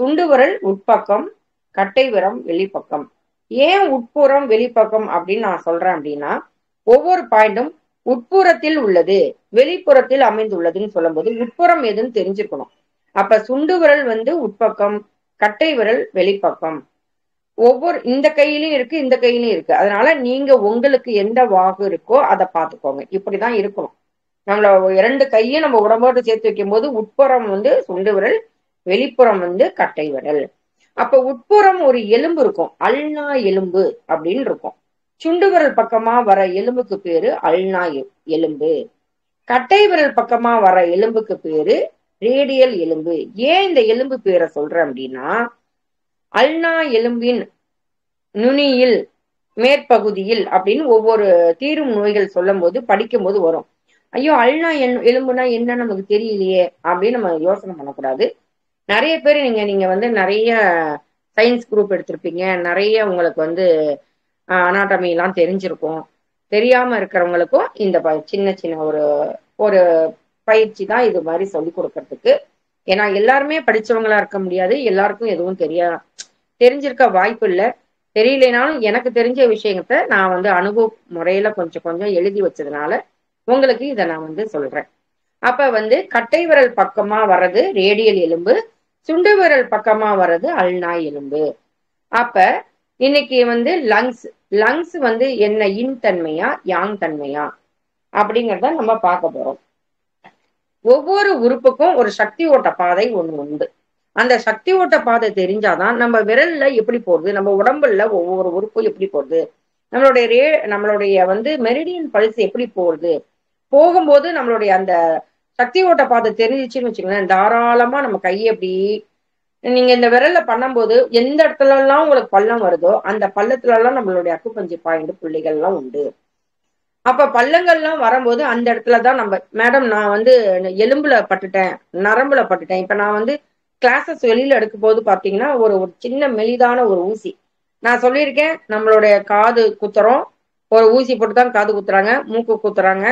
சுண்டு விரல் உட்பக்கம், கட்டை விரல் வெளிப்பக்கம். ஏன் உட்புறம் வெளிப்பக்கம் அப்படின்னு நான் சொல்றேன் அப்படின்னா ஒவ்வொரு பாயிண்டும் உட்புறத்தில் உள்ளது வெளிப்புறத்தில் அமைந்துள்ளதுன்னு சொல்லும் போது உட்புறம் எதுன்னு தெரிஞ்சுக்கணும். அப்ப சுண்டு விரல் வந்து உட்பக்கம், கட்டை விரல் வெளிப்பக்கம். ஒவ்வொரு இந்த கையிலயும் இருக்கு, இந்த கையிலயும் இருக்கு. அதனால நீங்க உங்களுக்கு எந்த வாகு இருக்கோ அதை பார்த்துக்கோங்க. இப்படிதான் இருக்கணும். நம்மள 2 கையும் நம்ம உடம்போடு சேர்த்து வைக்கும் போது உட்புறம் வந்து சுண்டு விரல், வெளிப்புறம் வந்து கட்டை விரல். அப்ப உட்புறம் ஒரு எலும்பு இருக்கும், அல்னா எலும்பு அப்படின்னு இருக்கும். சுண்டு விரல் பக்கமா வர எலும்புக்கு பேரு அல்னா எலும்பு. கட்டை விரல் பக்கமா வர எலும்புக்கு பேரு ரேடியல் எலும்பு. ஏன் இந்த எலும்பு பேரை சொல்றேன் அப்படின்னா அல்னா எலும்பின் நுனியில் மேற்பகுதியில் அப்படின்னு ஒவ்வொரு தீரும் நோய்கள் சொல்லும் போது படிக்கும் போது வரும். ஐயோ அல்னா எலும்புனா என்ன நமக்கு தெரியலையே அப்படின்னு நம்ம யோசனை பண்ணக்கூடாது. நிறைய பேர் நீங்க வந்து நிறைய சயின்ஸ் குரூப் எடுத்திருப்பீங்க, நிறைய உங்களுக்கு வந்து அனாட்டமி எல்லாம் தெரிஞ்சிருக்கும். தெரியாம இருக்கிறவங்களுக்கும் இந்த சின்ன சின்ன ஒரு ஒரு பயிற்சி தான் இது மாதிரி சொல்லி கொடுக்கறதுக்கு. ஏன்னா எல்லாருமே படிச்சவங்களா இருக்க முடியாது, எல்லாருக்கும் எதுவும் தெரிஞ்சிருக்க வாய்ப்பு இல்லை. தெரியலனாலும் எனக்கு தெரிஞ்ச விஷயத்த நான் வந்து அனுபவ முறையில கொஞ்சம் கொஞ்சம் எழுதி வச்சதுனால உங்களுக்கு இதை நான் வந்து சொல்றேன். அப்ப வந்து கட்டை விரல் பக்கமா வர்றது ரேடியல் எலும்பு, சுண்டு விரல் பக்கமா வர்றது அல்னா எலும்பு. அப்ப இன்னைக்கு வந்து லங்ஸ் வந்து என்ன இன் தன்மையா யாங் தன்மையா அப்படிங்கிறத நம்ம பார்க்க போறோம். ஒவ்வொரு உறுப்புக்கும் ஒரு சக்தி ஓட்ட பாதை ஒண்ணு உண்டு. அந்த சக்தி ஓட்ட பாதை தெரிஞ்சாதான் நம்ம விரல்ல எப்படி போகுது, நம்ம உடம்புல ஒவ்வொரு உறுப்பும் எப்படி போகுது, நம்மளுடைய வந்து மெரிடியன் பல்ஸ் எப்படி போகுது, போகும்போது நம்மளுடைய அந்த சக்தி ஓட்ட பாதை தெரிஞ்சிச்சுன்னு வச்சுக்கோங்களேன், தாராளமா நம்ம கையை எப்படி நீங்க இந்த விரல்ல பண்ணும்போது எந்த இடத்துல எல்லாம் உங்களுக்கு பள்ளம் வருதோ அந்த பள்ளத்துல எல்லாம் நம்மளுடைய அக்குப்பஞ்சு பாயிண்ட் புள்ளிகள் எல்லாம் உண்டு. அப்ப பள்ளங்கள்லாம் வரும்போது அந்த இடத்துலதான் நம்ம மேடம் நான் வந்து எலும்புல பட்டுட்டேன், நரம்புல பட்டுட்டேன். இப்ப நான் வந்து கிளாஸஸ் வெளியில எடுக்கும் போது பாத்தீங்கன்னா ஒரு சின்ன மெலிதான ஒரு ஊசி நான் சொல்லியிருக்கேன். நம்மளுடைய காது குத்துறோம், ஒரு ஊசி போட்டுதான் காது குத்துறாங்க, மூக்கு குத்துறாங்க.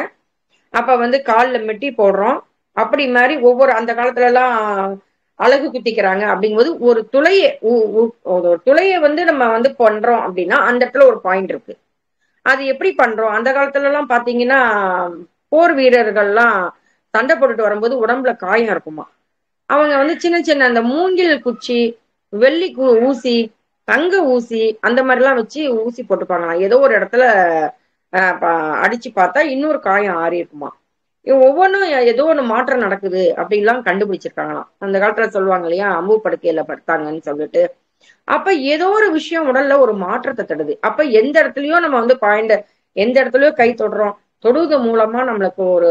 அப்ப வந்து காலில் மெட்டி போடுறோம். அப்படி மாதிரி ஒவ்வொரு அந்த காலத்துல எல்லாம் அழகு குத்திக்கிறாங்க. அப்படிங்கும்போது ஒரு துளையை வந்து நம்ம வந்து பண்றோம் அப்படின்னா அந்த இடத்துல ஒரு பாயிண்ட் இருக்கு. அது எப்படி பண்றோம்? அந்த காலத்துல எல்லாம் பாத்தீங்கன்னா போர் வீரர்கள்லாம் சண்டை போட்டுட்டு வரும்போது உடம்புல காயம் இருக்குமா. அவங்க வந்து சின்ன சின்ன அந்த மூங்கில் குச்சி, வெள்ளி ஊசி, தங்க ஊசி அந்த மாதிரிலாம் வச்சு ஊசி போட்டுப்பாங்களாம். ஏதோ ஒரு இடத்துல அடிச்சு பார்த்தா இன்னொரு காயம் ஆறி இருக்குமா. ஒவ்வொன்றும் ஏதோ ஒண்ணு மாற்றம் நடக்குது அப்படின்லாம் கண்டுபிடிச்சிருக்காங்களாம். அந்த காலத்துல சொல்லுவாங்க இல்லையா, அம்பு படுக்கையில படுத்தாங்கன்னு சொல்லிட்டு. அப்ப ஏதோ ஒரு விஷயம் உடல்ல ஒரு மாற்றத்தை தடுது. அப்ப எந்த இடத்துலயோ நம்ம வந்து எந்த இடத்துலயோ கை தொடுறோம், தொடுவது மூலமா நம்மளுக்கு ஒரு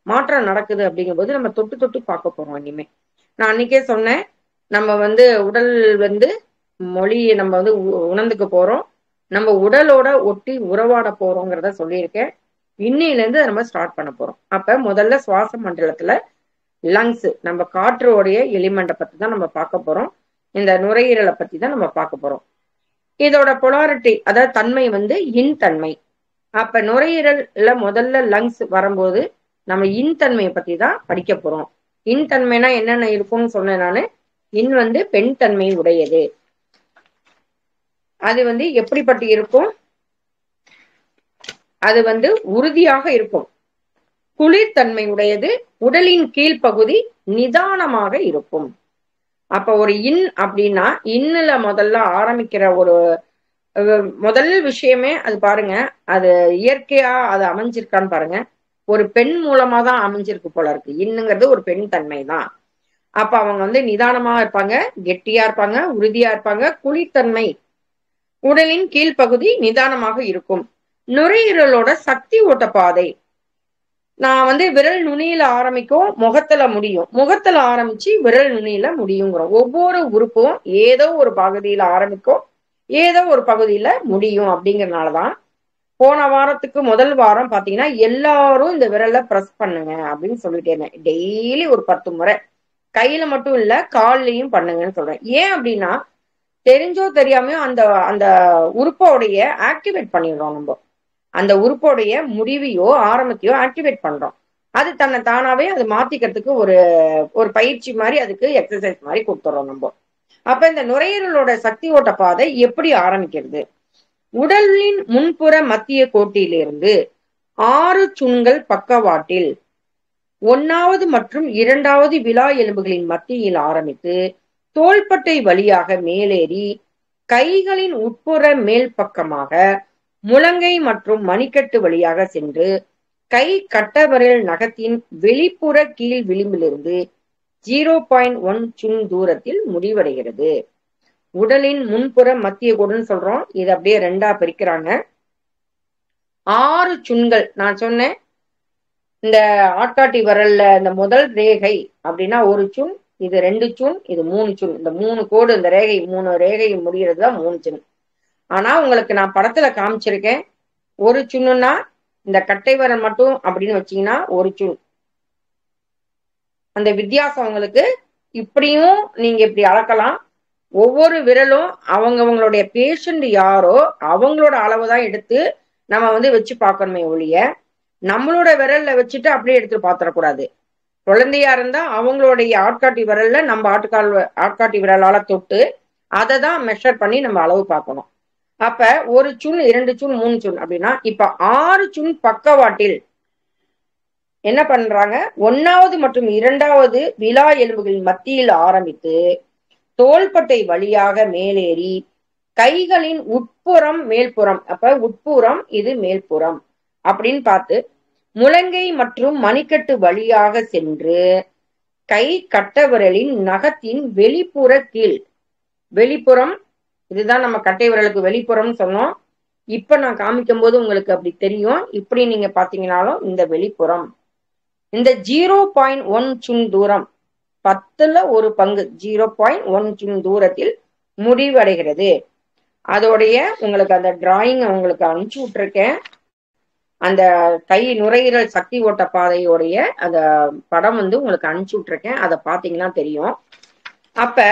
மாற்றம் நடக்குது. அப்படிங்கும்போது நம்ம தொட்டு தொட்டு பார்க்க போறோம். இனிமே நான் அன்னைக்கே சொன்னேன், நம்ம வந்து உடல் வந்து மொழியை நம்ம வந்து உணர்ந்துக்க போறோம், நம்ம உடலோட ஒட்டி உறவாட போறோங்கிறத சொல்லியிருக்கேன். இன்னையில இருந்து நம்ம ஸ்டார்ட் பண்ண போறோம். அப்ப முதல்ல சுவாச மண்டலத்துல லங்ஸ், நம்ம காற்றோடைய எலிமெண்ட்டை பத்தி தான் நம்ம பார்க்க போறோம். இந்த நுரையீரலை பத்தி தான் நம்ம பார்க்க போறோம். இதோட பொலாரிட்டி அதாவது தன்மை வந்து இன் தன்மை. அப்ப நுரையீரல்ல முதல்ல லங்ஸ் வரும்போது நம்ம இன் தன்மையை பத்தி தான் படிக்க போறோம். இன் தன்மைனா என்னென்ன இருக்கும்னு சொன்னேன் நானு. இன் வந்து பெண் தன்மை உடையது. அது வந்து எப்படிப்பட்டு இருக்கும்? அது வந்து உறுதியாக இருக்கும், குளிர்தன்மை உடையது, உடலின் கீழ்ப்பகுதி நிதானமாக இருக்கும். அப்ப ஒரு இன் அப்படின்னா இன்னுல முதல்ல ஆரம்பிக்கிற ஒரு முதல் விஷயமே அது பாருங்க, அது இயற்கையா அது அமைஞ்சிருக்கான்னு பாருங்க. ஒரு பெண் மூலமா தான் அமைஞ்சிருக்கு போல இருக்கு. இன்னுங்கிறது ஒரு பெண் தன்மை தான். அப்ப அவங்க வந்து நிதானமா இருப்பாங்க, கெட்டியா இருப்பாங்க, உறுதியா இருப்பாங்க, குளிர்தன்மை, உடலின் கீழ்ப்பகுதி நிதானமாக இருக்கும். நுரையீரலோட சக்தி ஓட்ட பாதை நான் வந்து விரல் நுனியில ஆரம்பிக்கும், முகத்துல முடியும். முகத்துல ஆரம்பிச்சு விரல் நுனியில முடியுங்கிறோம். ஒவ்வொரு உறுப்பும் ஏதோ ஒரு பகுதியில ஆரம்பிக்கும், ஏதோ ஒரு பகுதியில முடியும் அப்படிங்கறதுனாலதான் போன வாரத்துக்கு முதல் வாரம் பாத்தீங்கன்னா எல்லாரும் இந்த விரலை பிரஸ் பண்ணுங்க அப்படின்னு சொல்லிட்டே இருந்தேன். டெய்லி ஒரு 10 முறை. கையில மட்டும் இல்ல, கால்லயும் பண்ணுங்கன்னு சொல்றேன். ஏன் அப்படின்னா தெரிஞ்சோ தெரியாமையோ அந்த அந்த உறுப்போடைய ஆக்டிவேட் பண்ணிடுறோம் நம்ம. அந்த உறுப்போடைய முடிவையோ ஆரம்பத்தையோ ஆக்டிவேட் பண்றோம். அது தன்னை தானாவே அது மாத்திக்கிறதுக்கு ஒரு ஒரு பயிற்சி மாதிரி, அதுக்கு எக்ஸசைஸ் மாதிரி கொடுத்துறோம் நம்ம. அப்ப இந்த நுரையீரலோட சக்தி ஓட்ட பாதை எப்படி ஆரம்பிக்கிறது? உடலின் முன்புற மத்திய கோட்டிலிருந்து 6 சுண்கள் பக்கவாட்டில் 1வது மற்றும் 2வது விலா எலும்புகளின் மத்தியில் ஆரம்பித்து தோள்பட்டை வழியாக மேலேறி கைகளின் உட்புற மேல் பக்கமாக முழங்கை மற்றும் மணிக்கட்டு வழியாக சென்று கை கட்டவிரல் நகத்தின் வெளிப்புற கீழ் விளிம்பிலிருந்து 0.1 சுண் தூரத்தில் முடிவடைகிறது. உடலின் முன்புற மத்திய கோடுன்னு சொல்றோம். இது அப்படியே 2ஆ பிரிக்கிறாங்க. 6 சுண்கள் நான் சொன்னேன். இந்த ஆட்காட்டி விரல்ல இந்த முதல் ரேகை அப்படின்னா 1 சுண், இது 2 சுண், இது 3 சுண். இந்த 3 கோடு, இந்த ரேகை 3 ரேகை முடிகிறது தான் 3 சுண். ஆனா உங்களுக்கு நான் படத்துல காமிச்சிருக்கேன். 1 சுண்ணுன்னா இந்த கட்டை விரல் மட்டும் அப்படின்னு வச்சீங்கன்னா 1 சுண். அந்த வித்தியாசம் உங்களுக்கு இப்படியும் நீங்க இப்படி அளக்கலாம். ஒவ்வொரு விரலும் அவங்களுடைய பேஷண்ட் யாரோ அவங்களோட அளவு தான் எடுத்து நம்ம வந்து வச்சு பார்க்கணுமே ஒழிய நம்மளோட விரல்ல வச்சுட்டு அப்படியே எடுத்து பாத்திரக்கூடாது. குழந்தையா இருந்தா அவங்களுடைய ஆட்காட்டி விரல்ல நம்ம ஆட்காட்டி விரலால தொட்டு அதை தான் மெஷர் பண்ணி நம்ம அளவு பார்க்கணும். அப்ப 1 சுண், 2 சுண், 3 சுண் அப்படின்னா இப்ப 6 சுண் பக்கவாட்டில் என்ன பண்றாங்க? 1வது மற்றும் 2வது விலா எலும்புகளின் மத்தியில் ஆரம்பித்து தோள்பட்டை வழியாக மேலேறி கைகளின் உட்புறம் மேல்புறம், அப்ப உட்புறம் இது மேல்புறம் அப்படின்னு பார்த்து முழங்கை மற்றும் மணிக்கட்டு வழியாக சென்று கை கட்டவிரலின் நகத்தின் வெளிப்புற கீழ், வெளிப்புறம் இதுதான் நம்ம கட்டை விரலுக்கு வெளிப்புறம்னு சொன்னோம். இப்ப நான் காமிக்கும் போது உங்களுக்கு அப்படி தெரியும். இப்படி நீங்க பாத்தீங்கன்னாலும் இந்த வெளிப்புறம் இந்த 0.1 சுண் தூரம், 10ல் 1 பங்கு 0.1 சுண் தூரத்தில் முடிவடைகிறது. அதோடைய உங்களுக்கு அந்த டிராயிங் உங்களுக்கு அனுப்பிச்சு விட்டுருக்கேன். அந்த கை நுரையீரல் சக்தி ஓட்ட பாதையோடைய அந்த படம் வந்து உங்களுக்கு அனுப்பிச்சு விட்டுருக்கேன். அதை பார்த்தீங்கன்னா தெரியும். அப்ப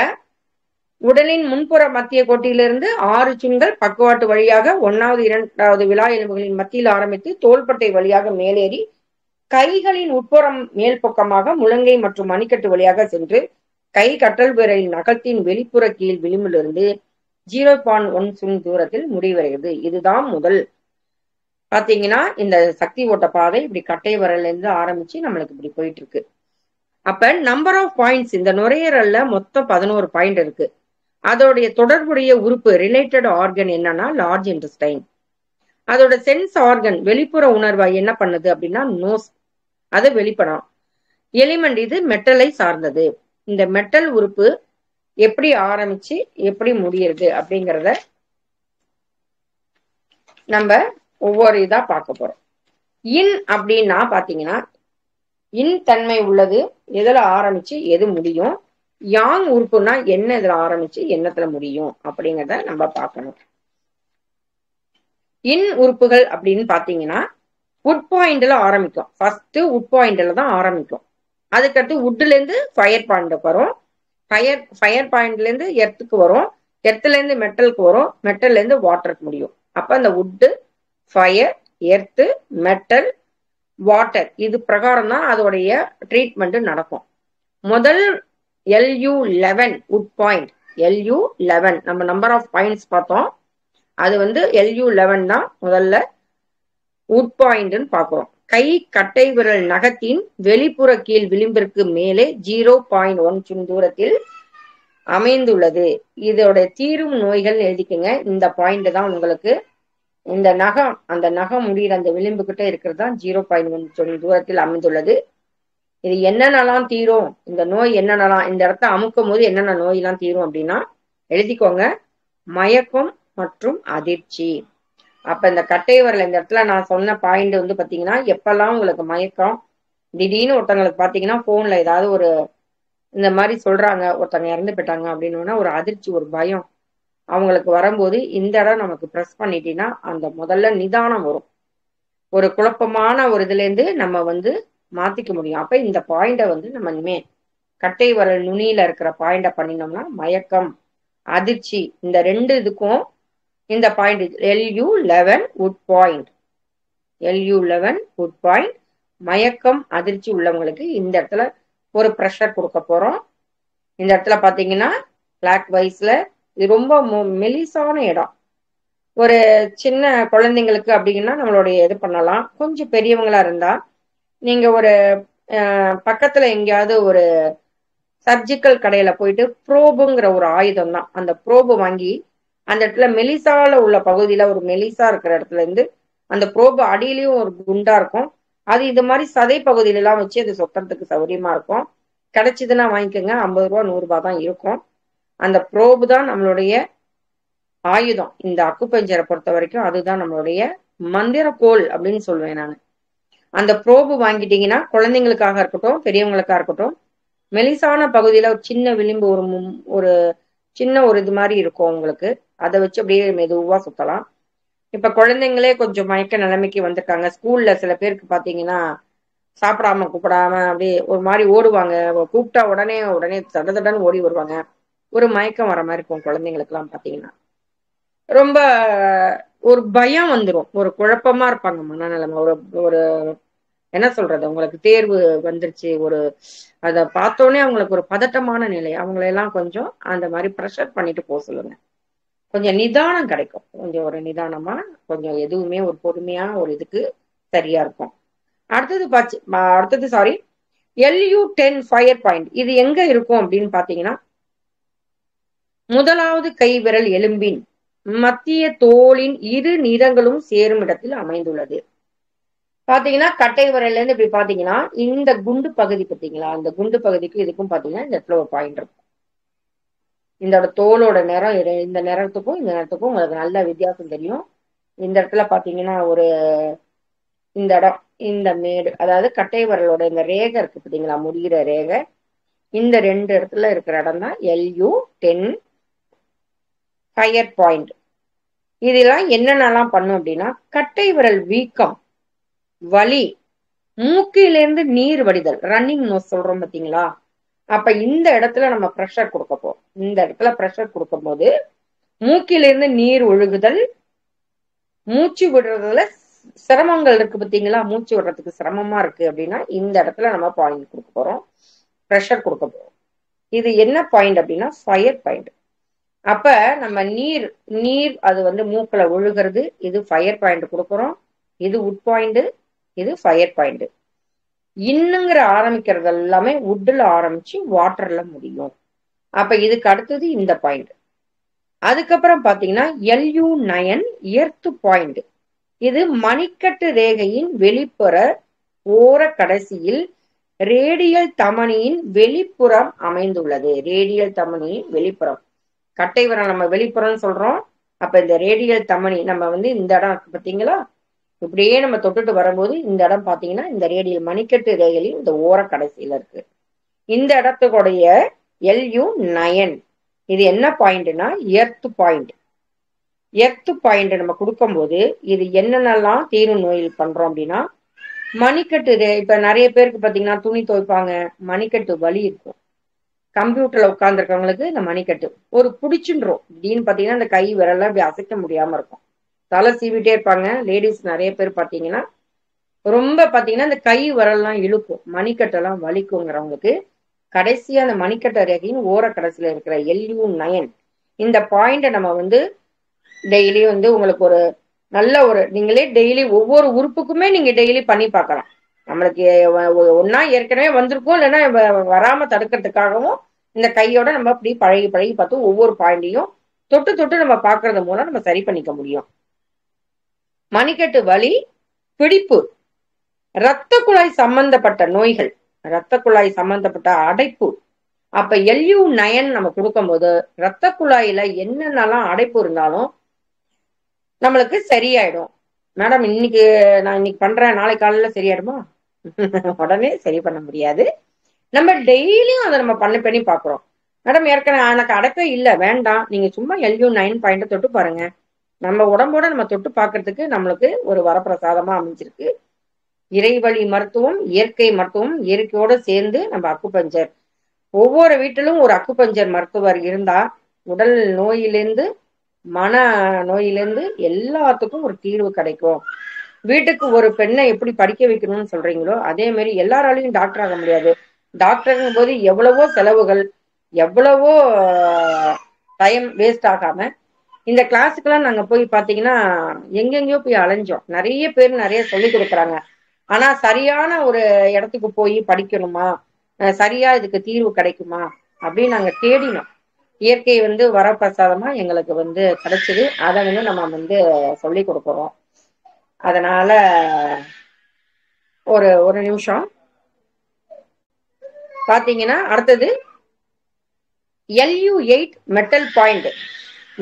உடலின் முன்புற மத்திய கோட்டிலிருந்து 6 சுண்கள் பக்கவாட்டு வழியாக 1வது 2வது விலா எலும்புகளின் மத்தியில் ஆரம்பித்து தோள்பட்டை வழியாக மேலேறி கைகளின் உட்புறம் மேல் பக்கமாக முழங்கை மற்றும் மணிக்கட்டு வழியாக சென்று கை கட்டல் விரலின் நகத்தின் வெளிப்புற கீழ் விளிம்பிலிருந்து 0.1 சுண் தூரத்தில் முடிவடைகிறது. இதுதான் முதல். பாத்தீங்கன்னா இந்த சக்தி ஓட்ட பாதை இப்படி கட்டை விரல்ல இருந்து ஆரம்பிச்சு நம்மளுக்கு இப்படி போயிட்டு இருக்கு. அப்ப நம்பர் ஆஃப் பாயிண்ட்ஸ், இந்த நுரையீரல்ல மொத்தம் 11 பாயிண்ட் இருக்கு. அதோடைய தொடர்புடைய உறுப்பு ரிலேட்டட் ஆர்கன் என்னன்னா லார்ஜ் இன்டெஸ்டைன். அதோட சென்ஸ் ஆர்கன் வெளிப்புற உணர்வை என்ன பண்ணுது அப்படின்னா நோஸ், அது வெளிப்படம். எலிமெண்ட் இது மெட்டலை சார்ந்தது. இந்த மெட்டல் உறுப்பு எப்படி ஆரம்பிச்சு எப்படி முடியுது அப்படிங்கிறத நம்ம ஒவ்வொரு இதா பார்க்க போறோம். இன் அப்படின்னா பாத்தீங்கன்னா இன் தன்மை உள்ளது, எதுல ஆரம்பிச்சு எது முடியும். யாங் உறுப்புனா என்ன, இதுல ஆரம்பிச்சு என்னத்துல முடியும் அப்படிங்கிறத நம்ம பார்க்கணும். இன் உறுப்புகள் அப்படின்னு பாத்தீங்கன்னா உட் பாயிண்ட்ல ஆரம்பிக்கும். ஃபர்ஸ்ட் உட் பாயிண்ட்ல தான் ஆரம்பிக்கும். அதுக்கடுத்து உட்ல இருந்து ஃபயர் பாயிண்ட்க்கு வரும். ஃபயர் பாயிண்ட்ல இருந்து எர்த்துக்கு வரும். எர்த்துல இருந்து மெட்டலுக்கு வரும். மெட்டல்ல இருந்து வாட்டருக்கு முடியும். அப்ப அந்த உட்டு, ஃபயர், எர்த்து, மெட்டல், வாட்டர் இது பிரகாரம் தான் அதோடைய ட்ரீட்மெண்ட் நடக்கும். முதல் LU11 உட் பாயிண்ட், LU11 நம்ம நம்பர் ஆஃப் பாயிண்ட்ஸ் பார்த்தோம். அது வந்து LU11 தான் முதல்ல உட் பாயிண்ட்னு பார்க்கிறோம். கை கட்டை விரல் நகத்தின் வெளிப்புற கீழ் விளிம்பிற்கு மேலே 0.1 சுண் தூரத்தில் அமைந்துள்ளது. இதோட தீரும் நோய்கள் எழுதிக்கங்க. இந்த பாயிண்ட் தான் உங்களுக்கு இந்த நகம், அந்த நகம் முடிகிற அந்த விளிம்பு கிட்ட இருக்கிறது தான் 0.1 சுண் தூரத்தில் அமைந்துள்ளது. இது என்னென்னலாம் தீரும், இந்த நோய் என்னென்னலாம், இந்த இடத்த அமுக்கும் போது என்னென்ன நோயெல்லாம் தீரும் அப்படின்னா எழுதிக்கோங்க. மயக்கம் மற்றும் அதிர்ச்சி. அப்ப இந்த கட்டை விரல் இந்த இடத்துல நான் சொன்ன பாயிண்ட் வந்து பாத்தீங்கன்னா, எப்பெல்லாம் உங்களுக்கு மயக்கம் திடீர்னு ஒருத்தங்களுக்கு பாத்தீங்கன்னா போன்ல ஏதாவது ஒரு இந்த மாதிரி சொல்றாங்க, ஒருத்தங்க இறந்து போயிட்டாங்க அப்படின்னா ஒரு அதிர்ச்சி, ஒரு பயம் அவங்களுக்கு வரும்போது இந்த இடம் நமக்கு பிரஸ் பண்ணிட்டீங்கன்னா அந்த முதல்ல நிதானம் வரும். ஒரு குழப்பமான ஒரு இதுல இருந்து நம்ம வந்து மாத்திக்க முடியும். அப்ப இந்த பாயிண்ட வந்து நம்ம இனிமே கட்டை விரல் நுனியில இருக்கிற பாயிண்ட பண்ணினோம்னா மயக்கம், அதிர்ச்சி இந்த ரெண்டு இதுக்கும் இந்த point LU11 would point. LU11 would point. மயக்கம், அதிர்ச்சி உள்ளவங்களுக்கு இந்த இடத்துல ஒரு ப்ரெஷர் கொடுக்க போறோம். இந்த இடத்துல பாத்தீங்கன்னா கிளாக் வைஸ்ல இது ரொம்ப மெலிசான இடம். ஒரு சின்ன குழந்தைங்களுக்கு அப்படிங்கன்னா நம்மளுடைய இது பண்ணலாம். கொஞ்சம் பெரியவங்களா இருந்தா நீங்க ஒரு பக்கத்துல எங்கேயாவது ஒரு சர்ஜிக்கல் கடையில போயிட்டு ப்ரோபுங்கிற ஒரு ஆயுதம் தான், அந்த ப்ரோபு வாங்கி அந்த இடத்துல மெலிசால உள்ள பகுதியில ஒரு மெலிசா இருக்கிற இடத்துல இருந்து அந்த ப்ரோபு அடியிலயும் ஒரு குண்டா இருக்கும், அது இது மாதிரி சதை பகுதியில எல்லாம் வச்சு அது சொத்துறதுக்கு சௌரியமா இருக்கும். கிடைச்சதுன்னா வாங்கிக்கோங்க, 50 ரூபா 100 ரூபாய் தான் இருக்கும். அந்த ப்ரோபு தான் நம்மளுடைய ஆயுதம். இந்த அக்குபஞ்சரை பொறுத்த வரைக்கும் அதுதான் நம்மளுடைய மந்திர கோல் அப்படின்னு சொல்லுவேன் நான். அந்த ப்ரோபு வாங்கிட்டீங்கன்னா குழந்தைங்களுக்காக இருக்கட்டும் பெரியவங்களுக்காக இருக்கட்டும், மெலிசான பகுதியில ஒரு சின்ன விளிம்பு ஒரு சின்ன ஒரு இது மாதிரி இருக்கும் உங்களுக்கு, அதை வச்சு அப்படியே மெதுவா சுத்தலாம். இப்ப குழந்தைங்களே கொஞ்சம் மயக்க நிலைமைக்கு வந்திருக்காங்க. ஸ்கூல்ல சில பேருக்கு பாத்தீங்கன்னா சாப்பிடாம கூப்பிடாம அப்படியே ஒரு மாதிரி ஓடுவாங்க, கூப்பிட்டா உடனே உடனே தடன்னு ஓடி வருவாங்க. ஒரு மயக்கம் வர மாதிரி இருக்கும் குழந்தைங்களுக்கு எல்லாம் பாத்தீங்கன்னா. ரொம்ப ஒரு பயம் வந்துடும், ஒரு குழப்பமா இருப்பாங்க மனநிலைமை. ஒரு ஒரு என்ன சொல்றது, உங்களுக்கு தேர்வு வந்துருச்சு, ஒரு அதை பார்த்தோன்னே அவங்களுக்கு ஒரு பதட்டமான நிலை, அவங்களையெல்லாம் கொஞ்சம் அந்த மாதிரி ப்ரெஷர் பண்ணிட்டு போக சொல்லுங்க. கொஞ்சம் நிதானம் கிடைக்கும், கொஞ்சம் ஒரு நிதானமா கொஞ்சம் எதுவுமே ஒரு பொறுமையான ஒரு இதுக்கு சரியா இருக்கும். அடுத்தது சாரி, LU10 ஃபயர் பாயிண்ட். இது எங்க இருக்கும் அப்படின்னு பாத்தீங்கன்னா, முதலாவது கை விரல் எலும்பின் மத்திய தோலின் இரு நிறங்களும் சேரும் இடத்தில் அமைந்துள்ளது. பாத்தீங்கன்னா கட்டை விரல்ல இருந்து இப்படி பாத்தீங்கன்னா இந்த குண்டு பகுதி பாத்தீங்களா, அந்த குண்டு பகுதிக்கு இதுக்கும் பாத்தீங்கன்னா இந்த இடத்துல ஒரு பாயிண்ட் இருக்கும். இந்த தோலோட நிறம் இந்த நிறத்துக்கும் இந்த நிறத்துக்கும் உங்களுக்கு நல்ல வித்தியாசம் தெரியும். இந்த இடத்துல பாத்தீங்கன்னா ஒரு இந்த இடம், இந்த மேடு, அதாவது கட்டை விரலோட இந்த ரேகை இருக்கு பாத்தீங்களா, முடிகிற ரேகை, இந்த ரெண்டு இடத்துல இருக்கிற இடம் தான் LU10 ஃபயர் பாயிண்ட். இதெல்லாம் என்னென்னலாம் பண்ணும் அப்படின்னா, கட்டை விரல் வீக்கம், வலி, மூக்கிலிருந்து நீர் வடிதல், ரன்னிங் நோஸ் சொல்றோம் பாத்தீங்களா, அப்ப இந்த இடத்துல நம்ம ப்ரெஷர் கொடுக்க போறோம். இந்த இடத்துல ப்ரெஷர் கொடுக்கும் போது மூக்கிலிருந்து நீர் ஒழுகுதல், மூச்சு விடுறதுல சிரமங்கள் இருக்கு பாத்தீங்களா, மூச்சு விடுறதுக்கு சிரமமா இருக்கு அப்படின்னா இந்த இடத்துல நம்ம பாயிண்ட் கொடுக்க போறோம், ப்ரெஷர் கொடுக்க போறோம். இது என்ன பாயிண்ட் அப்படின்னா ஃபயர் பாயிண்ட். அப்ப நம்ம நீர் நீர் அது வந்து மூக்குல ஒழுகிறது, இது ஃபயர் பாயிண்ட் கொடுக்குறோம். இது உட் பாயிண்ட், இது ஃபயர் பாயிண்ட். இன்னுங்கிற ஆரம்பிக்கிறது எல்லாமே உட்ல ஆரம்பிச்சு வாட்டர்ல முடியும். அப்ப இதுக்கு அடுத்தது இந்த பாயிண்ட். அதுக்கப்புறம் பாத்தீங்கன்னா LU9 எர்த் பாயிண்ட். இது மணிக்கட்டு ரேகையின் வெளிப்புற ஓர கடைசியில் ரேடியல் தமனியின் வெளிப்புறம் அமைந்துள்ளது. ரேடியல் தமனியின் வெளிப்புறம், கட்டை விரல் நம்ம வெளிப்புறம்னு சொல்றோம். அப்ப இந்த ரேடியல் தமனி நம்ம வந்து இந்த இடம் இருக்கு பாத்தீங்களா, இப்படியே நம்ம தொட்டுட்டு வரும்போது இந்த இடம் பாத்தீங்கன்னா இந்த ரேடியல் மணிக்கட்டு ரேகையில் இந்த ஓர கடைசியில இருக்கு. இந்த இடத்துக்குடைய LU9 இது என்ன பாயிண்ட்னா எர்த் பாயிண்ட். எர்த் பாயிண்ட் நம்ம கொடுக்கும்போது இது என்னென்னலாம் தீரு நோயில் பண்றோம் அப்படின்னா, மணிக்கட்டு இப்ப நிறைய பேருக்கு பாத்தீங்கன்னா துணி துவைப்பாங்க, மணிக்கட்டு வலி இருக்கும். கம்ப்யூட்டர்ல உட்கார்ந்துருக்கவங்களுக்கு இந்த மணிக்கட்டு ஒரு பிடிச்சுன்றோம், அப்படின்னு பாத்தீங்கன்னா இந்த கை விரல்லாம் இப்படி அசைக்க முடியாம இருக்கும், தலை சீவிட்டே இருப்பாங்க. லேடிஸ் நிறைய பேர் பாத்தீங்கன்னா ரொம்ப பாத்தீங்கன்னா இந்த கை விரல்லாம் இழுக்கும், மணிக்கட்டெல்லாம் வலிக்குங்கிறவங்களுக்கு கடைசியா அந்த மணிக்கட்ட ரேகையின் ஓர கடைசியில இருக்கிற LU9 இந்த பாயிண்ட நம்ம வந்து டெய்லி வந்து உங்களுக்கு ஒரு நல்ல ஒரு, நீங்களே டெய்லி ஒவ்வொரு உறுப்புக்குமே நீங்க டெய்லி பண்ணி பார்க்கலாம். நம்மளுக்கு ஒன்னா ஏற்கனவே வந்திருக்கும், இல்லைன்னா வராம தடுக்கிறதுக்காகவும் இந்த கையோட நம்ம அப்படி பழகி பழகி பார்த்து ஒவ்வொரு பாயிண்டையும் தொட்டு தொட்டு நம்ம பார்க்கறது மூலம் நம்ம சரி பண்ணிக்க முடியும். மணிக்கட்டு வலி, பிடிப்பு, இரத்த குழாய் சம்பந்தப்பட்ட நோய்கள், இரத்த குழாய் சம்பந்தப்பட்ட அடைப்பு. அப்ப LU9 நம்ம கொடுக்கும் போது இரத்த குழாயில என்னென்னலாம் அடைப்பு இருந்தாலும் நம்மளுக்கு சரியாயிடும். மேடம் இன்னைக்கு நான் இன்னைக்கு பண்றேன், நாளைக்கு காலையில சரியாயிடுமா? உடனே சரி பண்ண முடியாது. நம்ம டெய்லியும் அதை நம்ம பண்ணி பார்க்குறோம். மேடம் ஏற்கனவே எனக்கு அடைப்பே இல்லை, வேண்டாம், நீங்க சும்மா LU9 தொட்டு பாருங்க. நம்ம உடம்போட நம்ம தொட்டு பார்க்கறதுக்கு நம்மளுக்கு ஒரு வரப்பிரசாதமா அமைஞ்சிருக்கு. இறைவழி மருத்துவம், இயற்கை மருத்துவம், இயற்கையோட சேர்ந்து நம்ம அக்குபஞ்சர். ஒவ்வொரு வீட்டிலும் ஒரு அக்குபஞ்சர் மருத்துவர் இருந்தா உடல் நோயிலிருந்து மன நோயிலிருந்து எல்லாத்துக்கும் ஒரு தீர்வு கிடைக்கும். வீட்டுக்கு ஒரு பெண்ணை எப்படி படிக்க வைக்கணும்னு சொல்றீங்களோ அதே மாதிரி எல்லாராலையும் டாக்டர் ஆக முடியாது. டாக்டருங்கும் போது எவ்வளவோ செலவுகள், எவ்வளவோ டைம் வேஸ்ட் ஆகாம இந்த கிளாஸுக்கெல்லாம் நாங்க போய் பாத்தீங்கன்னா எங்கெங்கயோ போய் அலைஞ்சோம். நிறைய பேர் நிறைய சொல்லி கொடுக்குறாங்க. ஆனா சரியான ஒரு இடத்துக்கு போய் படிக்கணுமா, சரியா இதுக்கு தீர்வு கிடைக்குமா அப்படின்னு நாங்க தேடினோம். இயற்கை வரப்பிரசாதமா எங்களுக்கு கிடைச்சது. அதை நம்ம சொல்லி கொடுக்குறோம். அதனால ஒரு ஒரு நிமிஷம் பாத்தீங்கன்னா அடுத்தது LU8 மெட்டல் பாயிண்ட்.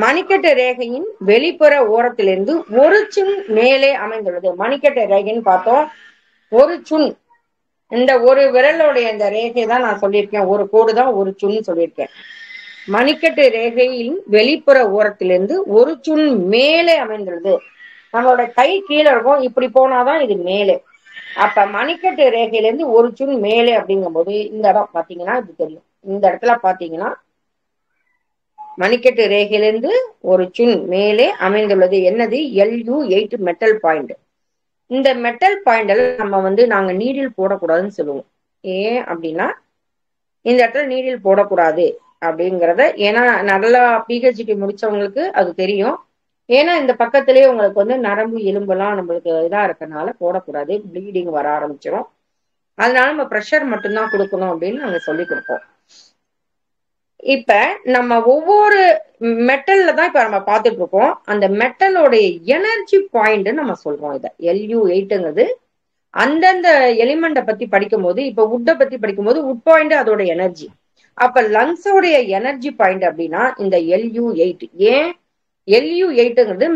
மணிக்கட்டு ரேகையின் வெளிப்புற ஓரத்திலிருந்து ஒரு சுன் மேலே அமைந்துள்ளது. மணிக்கட்டு ரேகைன்னு பார்த்தோம், ஒரு சுன், இந்த ஒரு விரலுடைய இந்த ரேகை தான் நான் சொல்லியிருக்கேன், ஒரு கோடு தான் ஒரு சுன்னு சொல்லியிருக்கேன். மணிக்கட்டு ரேகையின் வெளிப்புற ஓரத்திலிருந்து ஒரு சுன் மேலே அமைந்துள்ளது. நம்மளோட கை கீழே இருக்கும், இப்படி போனாதான் இது மேலே. அப்ப மணிக்கட்டு ரேகையிலிருந்து ஒரு சுன் மேலே அப்படிங்கும் போது இந்த இடம் பாத்தீங்கன்னா இது தெரியும். இந்த இடத்துல பாத்தீங்கன்னா மணிக்கட்டு ரேகையிலிருந்து ஒரு சுன் மேலே அமைந்துள்ளது. என்னது? LU8 metal point. இந்த மெட்டல் பாயிண்ட்ல நம்ம நாங்க நீடில் போடக்கூடாதுன்னு சொல்லுவோம். ஏன் அப்படின்னா இந்த இடத்துல நீடில் போடக்கூடாது அப்படிங்கிறத, ஏன்னா நல்லா PHD முடிச்சவங்களுக்கு அது தெரியும். ஏன்னா இந்த பக்கத்திலேயே உங்களுக்கு நரம்பு எலும்பெல்லாம் நம்மளுக்கு இதா இருக்கனால போடக்கூடாது, ப்ளீடிங் வர ஆரம்பிச்சிடும். அதனால நம்ம ப்ரெஷர் மட்டும்தான் கொடுக்கணும் அப்படின்னு நாங்க சொல்லி கொடுப்போம். இப்ப நம்ம ஒவ்வொரு மெட்டல்ல தான் இப்ப நம்ம பார்த்துட்டு இருக்கோம். அந்த மெட்டலோடைய எனர்ஜி பாயிண்ட் நம்ம சொல்றோம். இத LU8ங்கிறது அந்தந்த எலிமெண்ட பத்தி படிக்கும் போது, இப்ப உட்டை பத்தி படிக்கும் போது உட் பாயிண்ட் அதோட எனர்ஜி. அப்ப லங்ஸோடைய எனர்ஜி பாயிண்ட் அப்படின்னா இந்த LU8. ஏன் LU8ங்கிறது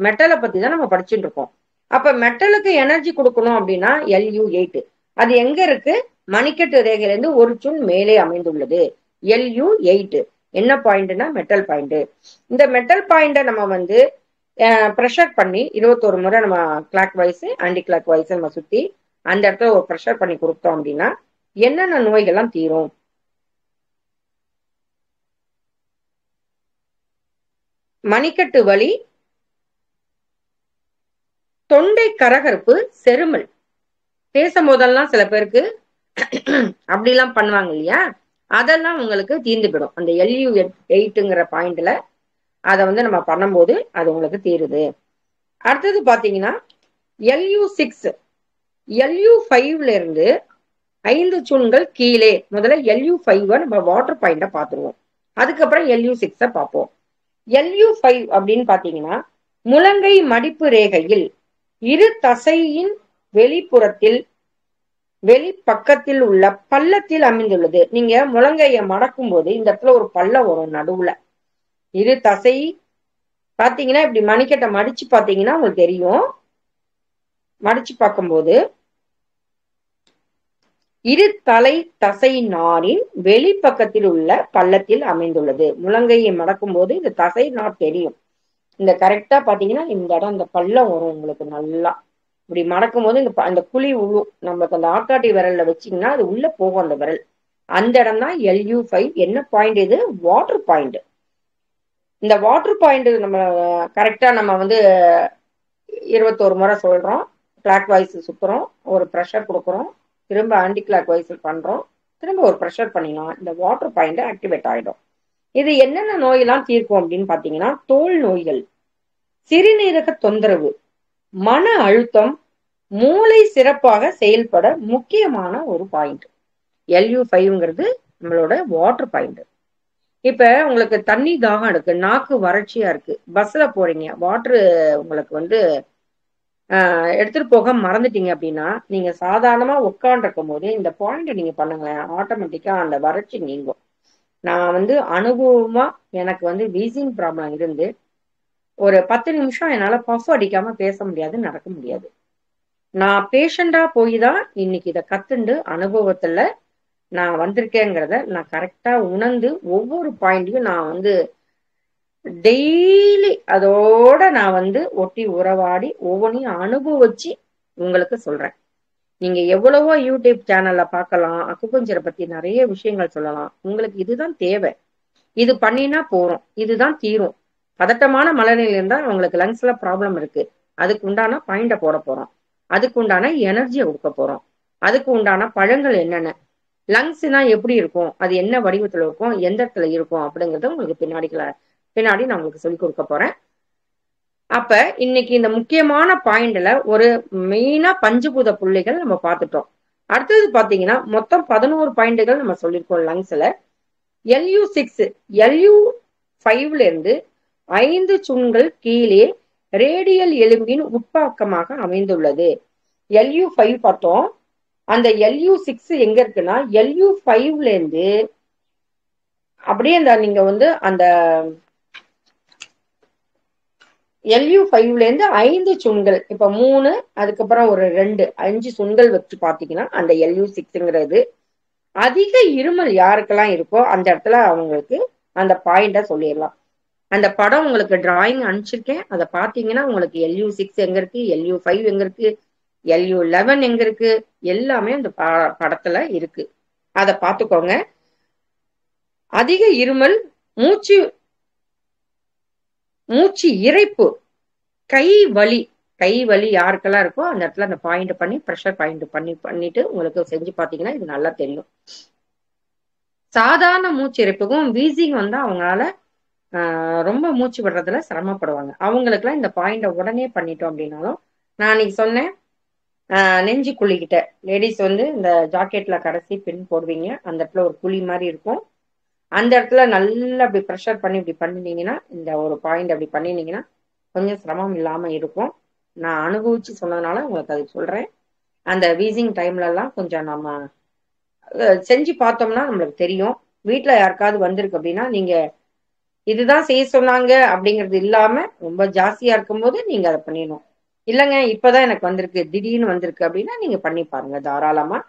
மெட்டலை பத்தி தான் நம்ம படிச்சுட்டு இருக்கோம். அப்ப மெட்டலுக்கு எனர்ஜி கொடுக்கணும் அப்படின்னா LU8. அது எங்க இருக்கு? மணிக்கட்டு ரேகையிலிருந்து ஒரு சுன் மேலே அமைந்துள்ளது. LU8 என்ன பாயிண்ட்னா மெட்டல் பாயிண்ட். இந்த மெட்டல் பாயிண்ட நம்ம ப்ரெஷர் பண்ணி 21 முறை நம்ம clockwise anti clockwise நம்ம சுத்தி அந்த இடத்துல ஒரு ப்ரெஷர் பண்ணி கொடுத்தோம் அப்படின்னா என்னென்ன நோய்கள்லாம் தீரும்? மணிக்கட்டு வலி, தொண்டை கரகரப்பு, செருமல். பேசும் போதெல்லாம் சில பேருக்கு அப்படிலாம் பண்ணுவாங்க இல்லையா, அதெல்லாம் உங்களுக்கு தீர்ந்து போயிடும் அந்த LU8ங்கிற பாயிண்ட்ல. அதை நம்ம பண்ணும்போது அது உங்களுக்கு தீருது. அடுத்தது பாத்தீங்கன்னா LU6. LU5ல இருந்து 5 சுன்கள் கீழே. முதல்ல LU5 நம்ம வாட்டர் பாயிண்ட பாத்துருவோம், அதுக்கப்புறம் LU6 பார்ப்போம். LU5 அப்படின்னு பாத்தீங்கன்னா முழங்கை மடிப்பு ரேகையில் இரு தசையின் வெளிப்புறத்தில் வெளிப்பக்கத்தில் உள்ள பள்ளத்தில் அமைந்துள்ளது. நீங்க முழங்கைய மடக்கும் போது இந்த இடத்துல ஒரு பள்ளம் வரும் நடுவுல. இரு தசை பாத்தீங்கன்னா இப்படி மணிக்கட்டை மடிச்சு பாத்தீங்கன்னா உங்களுக்கு தெரியும். மடிச்சு பார்க்கும்போது இரு தலை தசை நாரின் வெளிப்பக்கத்தில் உள்ள பள்ளத்தில் அமைந்துள்ளது. முழங்கையை மடக்கும் போது இந்த தசை நார் தெரியும். இந்த கரெக்டா பாத்தீங்கன்னா இந்த இடம் இந்த பள்ளம் வரும் உங்களுக்கு. நல்லா இப்படி மடக்கும் போது இந்த குழி உழும். நம்மளுக்கு அந்த ஆட்காட்டி விரல்ல வச்சிங்கன்னா அது உள்ள போகும் அந்த விரல். அந்த இடம் தான் LU5. என்ன பாயிண்ட் இது? Water point. இந்த வாட்டர் பாயிண்ட் நம்ம கரெக்டா நம்ம 21 முறை சொல்றோம், கிளாக் வைஸ் சுத்துறோம், ஒரு ப்ரெஷர் கொடுக்குறோம், திரும்ப ஆன்டி கிளாக் வைஸ் பண்றோம், திரும்ப ஒரு ப்ரெஷர் பண்ணினோம், இந்த வாட்டர் பாயிண்ட் ஆக்டிவேட் ஆயிடும். இது என்னென்ன நோயெல்லாம் தீர்க்கும் அப்படின்னு பாத்தீங்கன்னா தோல் நோய்கள், சிறுநீரக தொந்தரவு, மன அழுத்தம், மூளை சிறப்பாக செயல்பட முக்கியமான ஒரு பாயிண்ட். LU5ங்கிறது நம்மளோட வாட்டர் பாயிண்ட். இப்ப உங்களுக்கு தண்ணி தாகம் இருக்கு, நாக்கு வறட்சியா இருக்கு, பஸ்ல போறீங்க, வாட்டர் உங்களுக்கு எடுத்துட்டு போக மறந்துட்டீங்க அப்படின்னா நீங்க சாதாரணமா உட்காந்துருக்கும் போது இந்த பாயிண்ட் நீங்க பண்ணுங்களேன், ஆட்டோமேட்டிக்கா அந்த வறட்சி நீங்கும். நான் அனுபவமா எனக்கு வீசிங் ப்ராப்ளம் இருந்து ஒரு 10 நிமிஷம் என்னால பஃப் அடிக்காம பேச முடியாது, நடக்க முடியாது. நான் பேஷண்டா போய் தான் இன்னைக்கு இதை கத்துண்டு அனுபவத்துல நான் வந்திருக்கேங்கிறத நான் கரெக்டா உணர்ந்து ஒவ்வொரு பாயிண்டையும் நான் வந்து டெய்லி அதோட நான் வந்து ஒட்டி உறவாடி ஒவ்வொன்றையும் அனுபவிச்சு உங்களுக்கு சொல்றேன். நீங்க எவ்வளவோ யூடியூப் சேனல்ல பார்க்கலாம், அக்குபஞ்சரை பத்தி நிறைய விஷயங்கள் சொல்லலாம். உங்களுக்கு இதுதான் தேவை, இது பண்ணினா போறோம், இதுதான் தீரும். பதட்டமான மனநிலை இருந்தா உங்களுக்கு லங்ஸ்ல ப்ராப்ளம் இருக்கு, அதுக்கு உண்டான பாயிண்ட போட போறோம், அதுக்கு உண்டான எனர்ஜியை கொடுக்க போறோம், அதுக்கு உண்டான பழங்கள் என்னென்ன, லங்ஸ்னா எப்படி இருக்கும், அது என்ன வடிவத்துல இருக்கும், எந்த இடத்துல இருக்கும் அப்படிங்கறத உங்களுக்கு பின்னாடி நான் உங்களுக்கு சொல்லிக் கொடுக்க போறேன். அப்ப இன்னைக்கு இந்த முக்கியமான பாயிண்ட்ல ஒரு மெயினா பஞ்சபூத புள்ளிகள் நம்ம பார்த்துட்டோம். அடுத்தது பாத்தீங்கன்னா மொத்தம் 11 பாயிண்டுகள் நம்ம சொல்லியிருக்கோம் லங்ஸ்ல. LU6 LU5ல இருந்து 5 தூண்கள் கீழே ரேடியல் எலும்பின் உட்பக்கமாக அமைந்துள்ளது. LU5 பார்த்தோம். அந்த LU6 எங்க இருக்குன்னா LU5ல இருந்து அப்படியே நீங்க வந்து அந்த LU5ல இருந்து 5 சுண்கள், இப்ப 3 அதுக்கப்புறம் ஒரு 2 5 சுண்கள் வச்சு பாத்தீங்கன்னா அந்த LU6ங்கிறது. அதிக இருமல் யாருக்கெல்லாம் இருக்கோ அந்த இடத்துல அவங்களுக்கு அந்த பாயிண்ட சொல்லிடலாம். அந்த படம் உங்களுக்கு டிராயிங் அனுப்பிச்சிருக்கேன், அதை பாத்தீங்கன்னா உங்களுக்கு LU6 எங்க இருக்கு, LU5 எங்க இருக்கு, LU11 எங்க இருக்கு, எல்லாமே அந்த படத்துல இருக்கு. அதை பார்த்துக்கோங்க. அதிக இருமல், மூச்சு இறைப்பு, கை வலி யாருக்கெல்லாம் இருக்கோ அந்த இடத்துல அந்த பாயிண்ட் பண்ணி ப்ரெஷர் பாயிண்ட் பண்ணிட்டு உங்களுக்கு செஞ்சு பாத்தீங்கன்னா இது நல்லா தெரியும். சாதாரண மூச்சு இறைப்புக்கும் வீசிங் வந்தா அவங்களால ரொம்ப மூச்சு விடுறதுல சிரமப்படுவாங்க. அவங்களுக்குலாம் இந்த பாயிண்ட உடனே பண்ணிட்டோம் அப்படின்னாலும், நான் அன்னைக்கு சொன்னேன் நெஞ்சு குழிக்கிட்ட லேடிஸ் வந்து இந்த ஜாக்கெட்ல கடைசி பின் போடுவீங்க, அந்த இடத்துல ஒரு குழி மாதிரி இருக்கும், அந்த இடத்துல நல்லா அப்படி ப்ரெஷர் பண்ணி இப்படி பண்ணினீங்கன்னா, இந்த ஒரு பாயிண்ட் அப்படி பண்ணினீங்கன்னா கொஞ்சம் சிரமம் இல்லாம இருக்கும். நான் அனுபவிச்சு சொன்னதுனால உங்களுக்கு அது சொல்றேன். அந்த வீசிங் டைம்ல எல்லாம் கொஞ்சம் நம்ம செஞ்சு பார்த்தோம்னா நம்மளுக்கு தெரியும். வீட்டுல யாருக்காவது வந்திருக்கு அப்படின்னா நீங்க இதுதான் செய்ய சொன்னாங்க அப்படிங்கிறது இல்லாம ரொம்ப ஜாஸ்தியா இருக்கும்போது நீங்க அதை பண்ணிடணும். இல்லைங்க இப்பதான் எனக்கு வந்திருக்கு, திடீர்னு வந்திருக்கு அப்படின்னா நீங்க பண்ணி பாருங்க தாராளமா.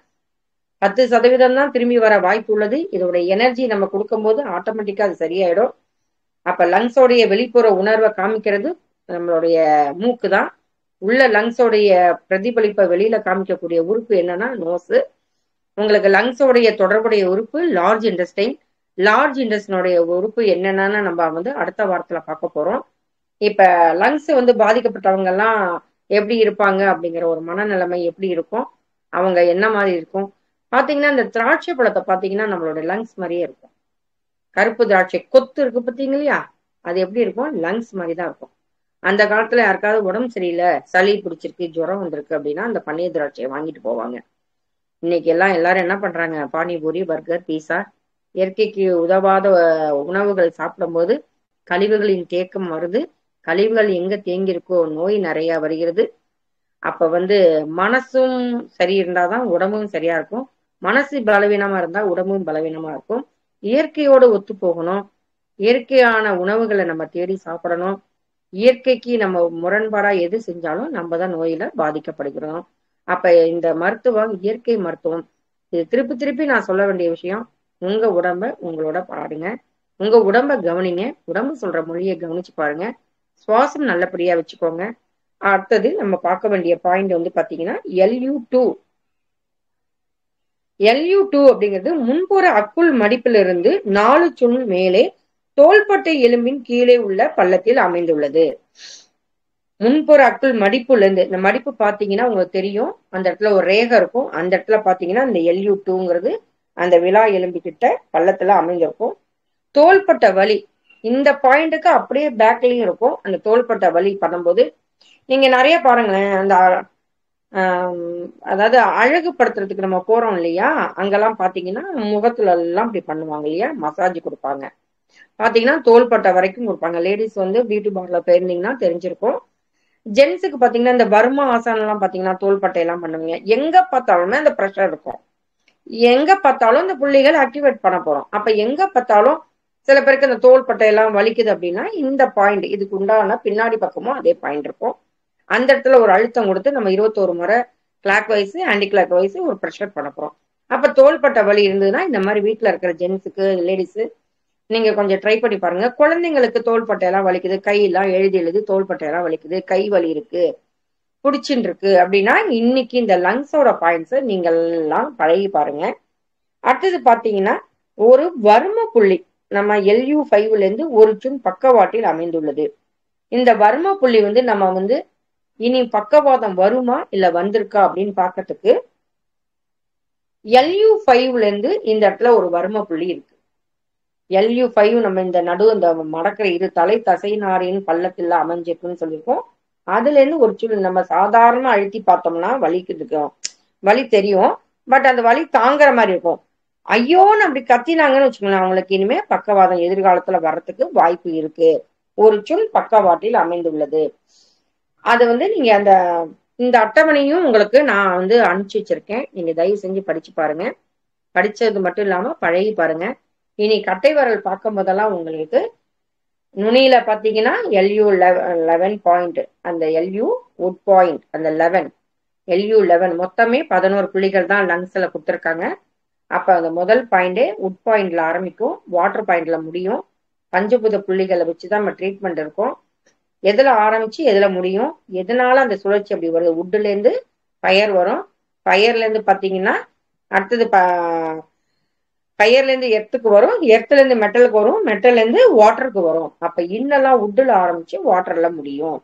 10% தான் திரும்பி வர வாய்ப்பு உள்ளது. இதோட எனர்ஜி நம்ம கொடுக்கும் போது ஆட்டோமேட்டிக்கா அது சரியாயிடும். அப்ப லங்ஸோடைய வெளிப்புற உணர்வை காமிக்கிறது நம்மளுடைய மூக்கு தான். உள்ள லங்ஸோடைய பிரதிபலிப்பை வெளியில காமிக்கக்கூடிய உறுப்பு என்னன்னா நோஸ். உங்களுக்கு லங்ஸோடைய தொடர்புடைய உறுப்பு லார்ஜ் இன்டெஸ்டைன். லார்ஜ் இன்டெஸ்டினுடைய உறுப்பு என்னென்னு நம்ம வந்து அடுத்த வாரத்துல பார்க்க போறோம். இப்ப லங்ஸ் வந்து பாதிக்கப்பட்டவங்க எல்லாம் எப்படி இருப்பாங்க அப்படிங்கிற ஒரு மனநிலைமை எப்படி இருக்கும், அவங்க என்ன மாதிரி இருக்கும் பாத்தீங்கன்னா, இந்த திராட்சை பழத்தை பாத்தீங்கன்னா நம்மளோட லங்ஸ் மாதிரியே இருக்கும். கருப்பு திராட்சை கொத்து இருக்கு பார்த்தீங்க இல்லையா, அது எப்படி இருக்கும், லங்ஸ் மாதிரி தான் இருக்கும். அந்த காலத்துல யாருக்காவது உடம்பு சரியில்லை, சளி பிடிச்சிருக்கு, ஜுரம் வந்திருக்கு அப்படின்னா அந்த பன்னீர் திராட்சையை வாங்கிட்டு போவாங்க. இன்னைக்கு எல்லாரும் என்ன பண்றாங்க, பானிபூரி, பர்கர், பீஸா, இயற்கைக்கு உதவாத உணவுகள் சாப்பிடும்போது கழிவுகளின் தேக்கம் வருது. கழிவுகள் எங்க தேங்கியிருக்கோ நோய் நிறைய வருகிறது. அப்ப வந்து மனசும் சரி இருந்தாதான் உடம்பும் சரியா இருக்கும். மனசு பலவீனமா இருந்தா உடம்பும் பலவீனமா இருக்கும். இயற்கையோடு ஒத்து போகணும். இயற்கையான உணவுகளை நம்ம தேடி சாப்பிடணும். இயற்கைக்கு நம்ம முரண்பாடா எது செஞ்சாலும் நம்ம தான் நோயில பாதிக்கப்படுகிறோம். அப்ப இந்த மருத்துவம் இயற்கை மருத்துவம், இது திருப்பி திருப்பி நான் சொல்ல வேண்டிய விஷயம். உங்க உடம்ப உங்களோட பாருங்க, உங்க உடம்ப கவனிங்க, உடம்பு சொல்ற மொழியை கவனிச்சு பாருங்க, சுவாசம் நல்லபடியா வச்சுக்கோங்க. அடுத்தது நம்ம பார்க்க வேண்டிய பாயிண்ட் வந்து பாத்தீங்கன்னா LU2 அப்படிங்கிறது முன்புற அக்குள் மடிப்பிலிருந்து 4 சுண் மேலே தோள்பட்டை எலும்பின் கீழே உள்ள பள்ளத்தில் அமைந்துள்ளது. முன்புற அக்குள் மடிப்புல இருந்து, இந்த மடிப்பு பாத்தீங்கன்னா உங்களுக்கு தெரியும், அந்த இடத்துல ஒரு ரேகை இருக்கும், அந்த இடத்துல பாத்தீங்கன்னா இந்த LU2ங்கிறது அந்த விலா எலும்பு கிட்ட பள்ளத்துல அமைந்திருக்கும். தோள்பட்ட வலி இந்த பாயிண்ட்டுக்கு அப்படியே பேக்லயும் இருக்கும். அந்த தோள்பட்ட வலி பண்ணும்போது நீங்க நிறைய பாருங்களேன், அந்த அதாவது அழகுபடுத்துறதுக்கு நம்ம போறோம் இல்லையா, அங்கெல்லாம் பாத்தீங்கன்னா முகத்துல எல்லாம் இப்படி பண்ணுவாங்க இல்லையா, மசாஜ் கொடுப்பாங்க. பாத்தீங்கன்னா தோள்பட்டை வரைக்கும் கொடுப்பாங்க. லேடிஸ் வந்து பியூட்டி பார்லர்ல போயிருந்தீங்கன்னா தெரிஞ்சிருக்கும். ஜென்ஸுக்கு பாத்தீங்கன்னா இந்த பர்மா ஆசானம் எல்லாம் பாத்தீங்கன்னா தோள்பட்டை எல்லாம் பண்ணுவீங்க. எங்க பார்த்தாலுமே அந்த ப்ரெஷர் இருக்கும், எங்க பார்த்தாலும் இந்த புள்ளிகள் ஆக்டிவேட் பண்ண போறோம். அப்ப எங்க பார்த்தாலும் சில பேருக்கு அந்த தோள் பட்டையெல்லாம் வலிக்குது அப்படின்னா இந்த பாயிண்ட் இதுக்கு உண்டான பின்னாடி பக்கமும் அதே பாயிண்ட் இருக்கும். அந்த இடத்துல ஒரு அழுத்தம் கொடுத்து நம்ம 21 முறை clockwise anti clockwise ஒரு ப்ரெஷர் பண்ண போறோம். அப்ப தோள்பட்டை வலி இருந்ததுன்னா இந்த மாதிரி வீட்டுல இருக்கிற ஜென்ஸுக்கு லேடிஸு நீங்க கொஞ்சம் ட்ரை பண்ணி பாருங்க. குழந்தைங்களுக்கு தோள்பட்டையெல்லாம் வலிக்குது, கையெல்லாம் எழுதி எழுதி தோள்பட்டையெல்லாம் வலிக்குது, கை வலி இருக்கு, புடிச்சுன்னு இருக்கு அப்படின்னா இன்னைக்கு இந்த லங்ஸோட பாயிண்ட்ஸை நீங்கள் எல்லாம் பழகி பாருங்க. அடுத்தது பாத்தீங்கன்னா ஒரு வர்ம புள்ளி நம்ம LU5ல இருந்து ஒரு சுன் பக்கவாட்டில் அமைந்துள்ளது. இந்த வர்ம புள்ளி வந்து நம்ம வந்து இனி பக்கவாதம் வருமா இல்ல வந்திருக்கா அப்படின்னு பாக்கிறதுக்கு LU5ல இருந்து இந்த இடத்துல ஒரு வர்ம புள்ளி இருக்கு. LU5 நம்ம இந்த இந்த மடக்கிற இரு தலை தசை நாரின் பள்ளத்துல அமைஞ்சிருக்குன்னு சொல்லியிருக்கோம். அதுல இருந்து ஒரு சுள் நம்ம சாதாரண அழுத்தி பார்த்தோம்னா வலிக்கு வலி தெரியும். பட் அந்த வலி தாங்குற மாதிரி இருக்கும். ஐயோன்னு அப்படி கத்தினாங்கன்னு வச்சுக்கோங்களேன், அவங்களுக்கு இனிமே பக்கவாதம் எதிர்காலத்துல வர்றதுக்கு வாய்ப்பு இருக்கு. ஒரு சுள் பக்கவாட்டில் அமைந்துள்ளது. அது வந்து நீங்க இந்த அட்டவணையும் உங்களுக்கு நான் வந்து அனுப்பிச்சு வச்சிருக்கேன். நீங்க தயவு செஞ்சு படிச்சு பாருங்க. படிச்சது மட்டும் இல்லாம பழகி பாருங்க. இனி கட்டை விரல் பார்க்கும் போதெல்லாம் உங்களுக்கு நுனியில பாத்தீங்கன்னா LU11 பாயிண்ட், அந்த LU உட் பாயிண்ட், அந்த 11 LU11 மொத்தமே 11 புள்ளிகள் தான் லங்ஸ்ல கொடுத்துருக்காங்க. அப்ப அந்த முதல் பாயிண்டே உட் பாயிண்ட்ல ஆரம்பிக்கும், வாட்டர் பாயிண்ட்ல முடியும். பஞ்சபூத புள்ளிகளை வச்சுதான் நம்ம ட்ரீட்மெண்ட் இருக்கும். எதுல ஆரம்பிச்சு எதுல முடியும், எதனால அந்த சுழற்சி அப்படி வருது. உட்டுல இருந்து ஃபயர் வரும், ஃபயர்ல இருந்து பாத்தீங்கன்னா அடுத்தது ஃபயர்ல இருந்து எர்த்துக்கு வரும், எர்த்துல இருந்து மெட்டலுக்கு வரும், மெட்டல்ல இருந்து வாட்டருக்கு வரும். அப்ப இன்னெல்லாம் உட்டுல ஆரம்பிச்சு வாட்டர்ல முடியும்.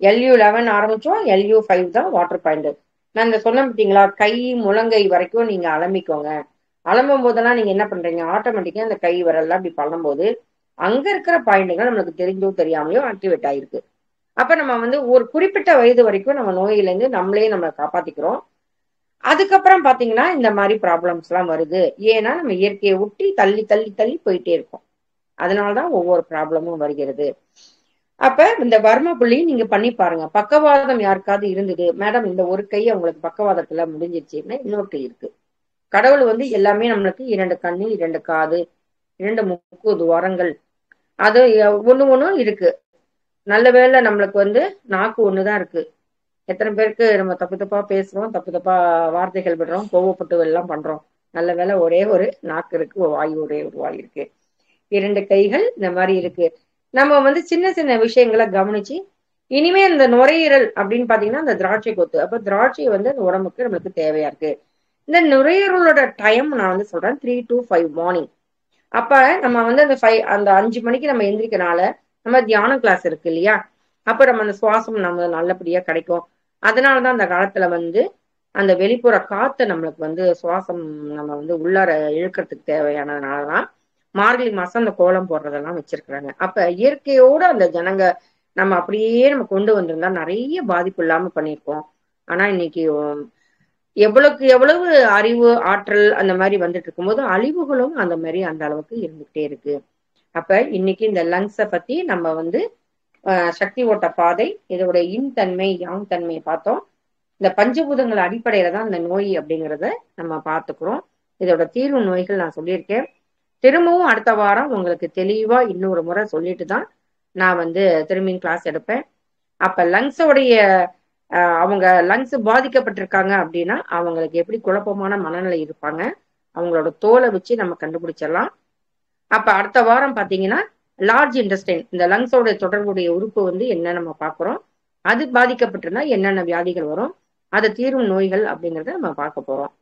LU11 ஆரம்பிச்சோம், LU5 தான் வாட்டர் பாயிண்ட். நான் இந்த சொன்ன பார்த்தீங்களா, கை முழங்கை வரைக்கும் நீங்க அலம்பிக்கோங்க. அலம்பும் போதெல்லாம் நீங்க என்ன பண்றீங்க, ஆட்டோமேட்டிக்கா அந்த கை விரல்லாம் இப்படி பண்ணும்போது அங்க இருக்கிற பாயிண்ட்டுகள் நம்மளுக்கு தெரிஞ்சோ தெரியாமலையோ ஆக்டிவேட் ஆயிருக்கு. அப்ப நம்ம வந்து ஒரு குறிப்பிட்ட வயது வரைக்கும் நம்ம நோயில இருந்து நம்மளே நம்ம காப்பாத்திக்கிறோம். அதுக்கப்புறம் பாத்தீங்கன்னா இந்த மாதிரி ப்ராப்ளம்ஸ் எல்லாம் வருது. ஏன்னா நம்ம இயற்கையை ஒட்டி தள்ளி தள்ளி தள்ளி போயிட்டே இருக்கோம். அதனாலதான் ஒவ்வொரு ப்ராப்ளமும் வருகிறது. அப்ப இந்த வர்ம புள்ளி நீங்க பண்ணி பாருங்க. பக்கவாதம் யாருக்காவது இருந்தது, மேடம் இந்த ஒரு கை அவங்களுக்கு பக்கவாதத்துல முடிஞ்சிருச்சுன்னா இன்னொரு கை இருக்கு. கடவுள் வந்து எல்லாமே நம்மளுக்கு 2 கண்ணு, 2 காது, 2 முக்கு துவாரங்கள், அது ஒண்ணும் இருக்கு. நல்ல வேளை நம்மளுக்கு வந்து நாக்கு ஒண்ணுதான் இருக்கு. எத்தனை பேருக்கு நம்ம தப்பு தப்பா பேசுறோம், தப்பு தப்பா வார்த்தைகள் விடுறோம், கோவப்பட்டு எல்லாம் பண்றோம். நல்ல வேளை ஒரே ஒரு நாக்கு இருக்கு, ஒரே ஒரு வாய் இருக்கு, 2 கைகள் இந்த மாதிரி இருக்கு. நம்ம வந்து சின்ன சின்ன விஷயங்களை கவனிச்சு இனிமே இந்த நுரையீரல் அப்படின்னு பாத்தீங்கன்னா இந்த திராட்சை கொத்து. அப்ப திராட்சை வந்து அந்த உடம்புக்கு நம்மளுக்கு தேவையா இருக்கு. இந்த நுரையீரலோட டைம் நான் வந்து சொல்றேன் 3 to 5 மார்னிங். அப்ப நம்ம வந்து அந்த 5 மணிக்கு நம்ம எந்திரிக்கனால நம்ம தியான கிளாஸ் இருக்கு இல்லையா, அப்ப நம்ம அந்த சுவாசம் நம்ம நல்லபடியா கிடைக்கும். அதனாலதான் அந்த காலத்துல வந்து அந்த வெளிப்புற காத்தை நம்மளுக்கு வந்து சுவாசம் நம்ம வந்து உள்ளார இழுக்கிறதுக்கு தேவையானதுனாலதான் மார்கழி மாசம் அந்த கோலம் போடுறதெல்லாம் வச்சிருக்கிறாங்க. அப்ப இயற்கையோட அந்த ஜனங்க நம்ம அப்படியே நம்ம கொண்டு வந்திருந்தா நிறைய பாதிப்பு இல்லாம பண்ணியிருக்கோம். ஆனா இன்னைக்கு எவ்வளவுக்கு எவ்வளவு அறிவு ஆற்றல் அந்த மாதிரி வந்துட்டு இருக்கும்போது அழிவுகளும் அந்த மாதிரி அந்த அளவுக்கு இருந்துகிட்டே இருக்கு. அப்ப இன்னைக்கு இந்த லங்ஸை பத்தி நம்ம வந்து சக்தி ஓட்ட பாதை, இதோட இன் தன்மை யாங் தன்மையை பார்த்தோம். இந்த பஞ்சபூதங்கள் அடிப்படையில தான் இந்த நோய் அப்படிங்கிறத நம்ம பார்த்துக்கிறோம். இதோட தீர்வு நோய்கள் நான் சொல்லியிருக்கேன். திரும்பவும் அடுத்த வாரம் உங்களுக்கு தெளிவா இன்னொரு முறை சொல்லிட்டு தான் நான் வந்து திரும்பியும் கிளாஸ் எடுப்பேன். அப்ப லங்ஸோடைய அவங்க லங்ஸ் பாதிக்கப்பட்டிருக்காங்க அப்படின்னா அவங்களுக்கு எப்படி குழப்பமான மனநிலை இருப்பாங்க, அவங்களோட தோலை வச்சு நம்ம கண்டுபிடிச்சிடலாம். அப்ப அடுத்த வாரம் பாத்தீங்கன்னா லார்ஜ் இன்டெஸ்டைன், இந்த லங்ஸோட தொடர்புடைய உறுப்பு வந்து என்ன நம்ம பார்க்கிறோம், அது பாதிக்கப்பட்டிருந்தா என்னென்ன வியாதிகள் வரும், அதை தீரும் நோய்கள் அப்படிங்கிறத நம்ம பார்க்க போறோம்.